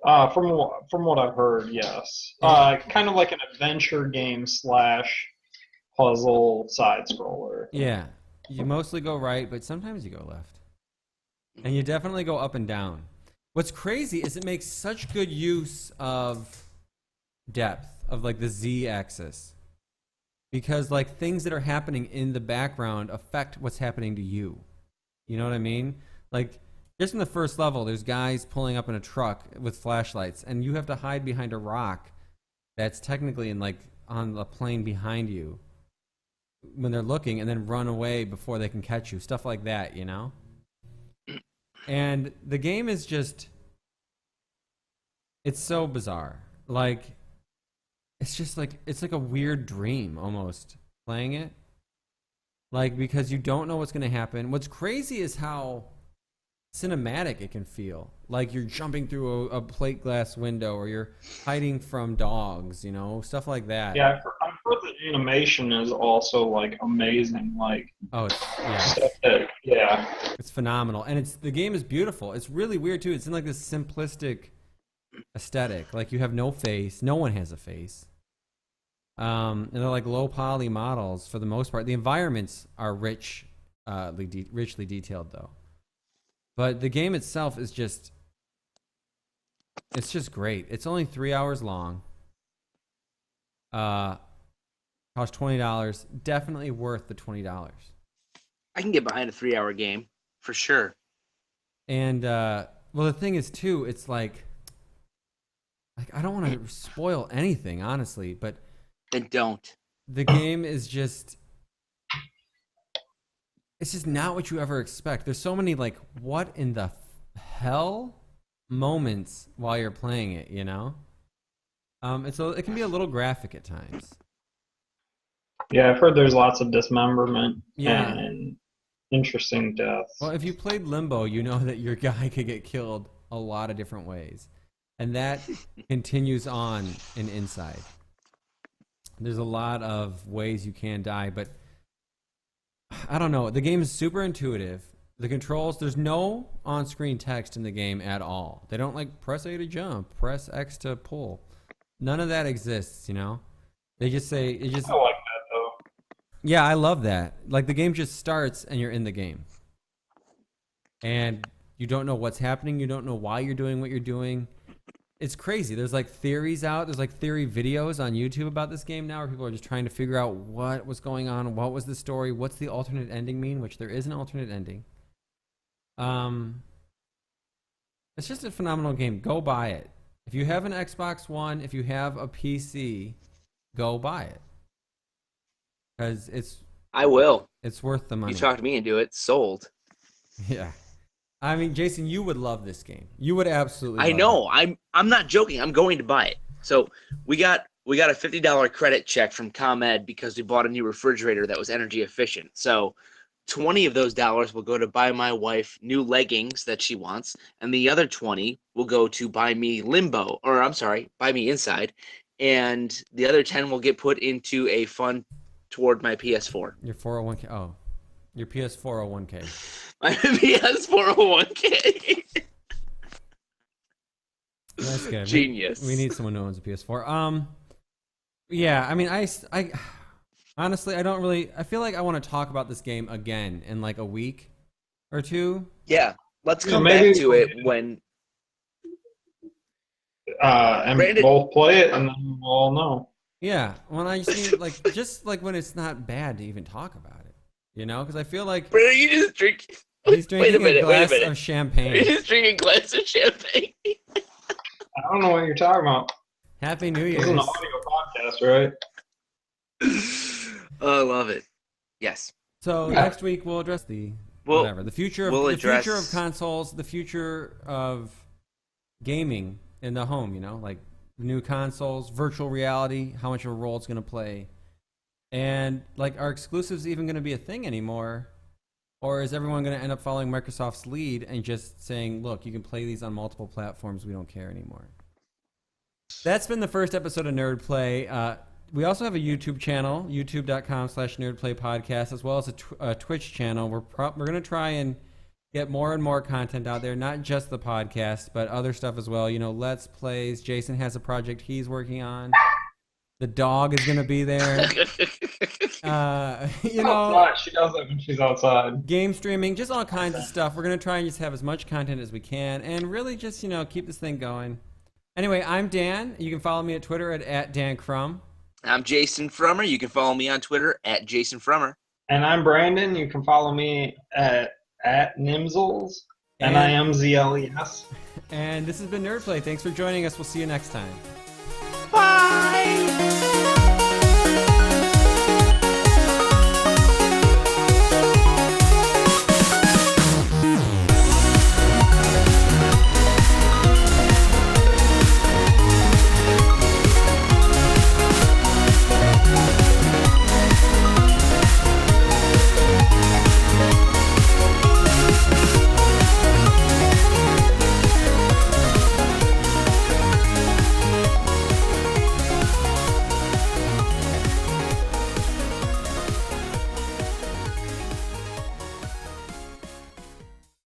From what I've heard, yes. Kind of like an adventure game / puzzle side scroller. Yeah. You mostly go right, but sometimes you go left. And you definitely go up and down. What's crazy is it makes such good use of depth, of like the Z-axis. Because like things that are happening in the background affect what's happening to you. You know what I mean? Like just in the first level, there's guys pulling up in a truck with flashlights, and you have to hide behind a rock that's technically in like on the plane behind you when they're looking, and then run away before they can catch you. Stuff like that, you know? And the game is just, it's so bizarre. Like, it's just like, it's like a weird dream almost playing it. Like, because you don't know what's going to happen. What's crazy is how cinematic it can feel. Like you're jumping through a plate glass window, or you're hiding from dogs, you know, stuff like that. Yeah, I've heard the animation is also like amazing. Like, Oh, yeah. stuff that, yeah. It's phenomenal, and the game is beautiful. It's really weird too. It's in like this simplistic aesthetic. Like you have no face. No one has a face. And they're like low poly models for the most part. The environments are richly detailed though. But the game itself is just, it's just great. It's only 3 hours long. Cost $20. Definitely worth the $20. I can get behind a 3-hour game for sure. And well, the thing is too, it's like I don't want to spoil anything, honestly, but Then don't. the game is just, it's just not what you ever expect. There's so many like what in the hell moments while you're playing it, you know? It can be a little graphic at times. Yeah, I've heard there's lots of dismemberment Yeah. and interesting deaths. Well, if you played Limbo, you know that your guy could get killed a lot of different ways. And that continues on in Inside. There's a lot of ways you can die, but I don't know. The game is super intuitive. The controls, there's no on-screen text in the game at all. They don't like press A to jump, press X to pull. None of that exists, you know? They just say, it just, I like that though. yeah, I love that. Like the game just starts and you're in the game. And you don't know what's happening. You don't know why you're doing what you're doing. It's crazy. There's like theories out. There's like theory videos on YouTube about this game now where people are just trying to figure out what was going on. What was the story? What's the alternate ending mean? Which there is an alternate ending. It's just a phenomenal game. Go buy it. If you have an Xbox One, if you have a PC, go buy it. Because I will. it's worth the money. You talked me into it. Sold. Yeah. I mean, Jason, you would love this game. You would absolutely I love know. it. I'm not joking. I'm going to buy it. So we got we got a $50 credit check from ComEd because we bought a new refrigerator that was energy efficient. So 20 of those dollars will go to buy my wife new leggings that she wants, and the other 20 will go to buy me buy me Inside, and the other 10 will get put into a fund toward my PS4. Your 401k. Oh, your PS 401k. My PS401k. That's good. Genius. We need someone who owns a PS4. Yeah. I mean, I honestly, I don't really. I feel like I want to talk about this game again in like a week or two. Yeah, let's come maybe- back to it when And Brandin- both play it, and then we'll all know. Yeah. When I just need just when it's not bad to even talk about it, you know? Because I feel like Brandon, you just drink. he's Wait a drinking minute, a wait a glass minute. of You're champagne. just drinking a glass of champagne. I don't know what you're talking about. Happy New This is Year's. an audio podcast, right? Oh, I love it. Yes. So Yeah. next week we'll address the future of we'll the future of address- consoles, the future of gaming in the home. You know, like new consoles, virtual reality, how much of a role it's going to play, and like are exclusives even going to be a thing anymore, or is everyone going to end up following Microsoft's lead and just saying, "Look, you can play these on multiple platforms. We don't care anymore." That's been the first episode of Nerd Play. We also have a YouTube channel, youtube.com/nerdplaypodcast, as well as a Twitch channel. We're going to try and get more and more content out there, not just the podcast, but other stuff as well. You know, Let's Plays. Jason has a project he's working on. The dog is going to be there. You know, But she does it when she's outside. game streaming, just all kinds of stuff. We're going to try and just have as much content as we can and really just, you know, keep this thing going. Anyway, I'm Dan. You can follow me at Twitter at Dan Crum. I'm Jason Frummer. You can follow me on Twitter at Jason Frummer. And I'm Brandon. You can follow me at Nimzels, NIMZLES. And this has been Nerd Play. Thanks for joining us. We'll see you next time.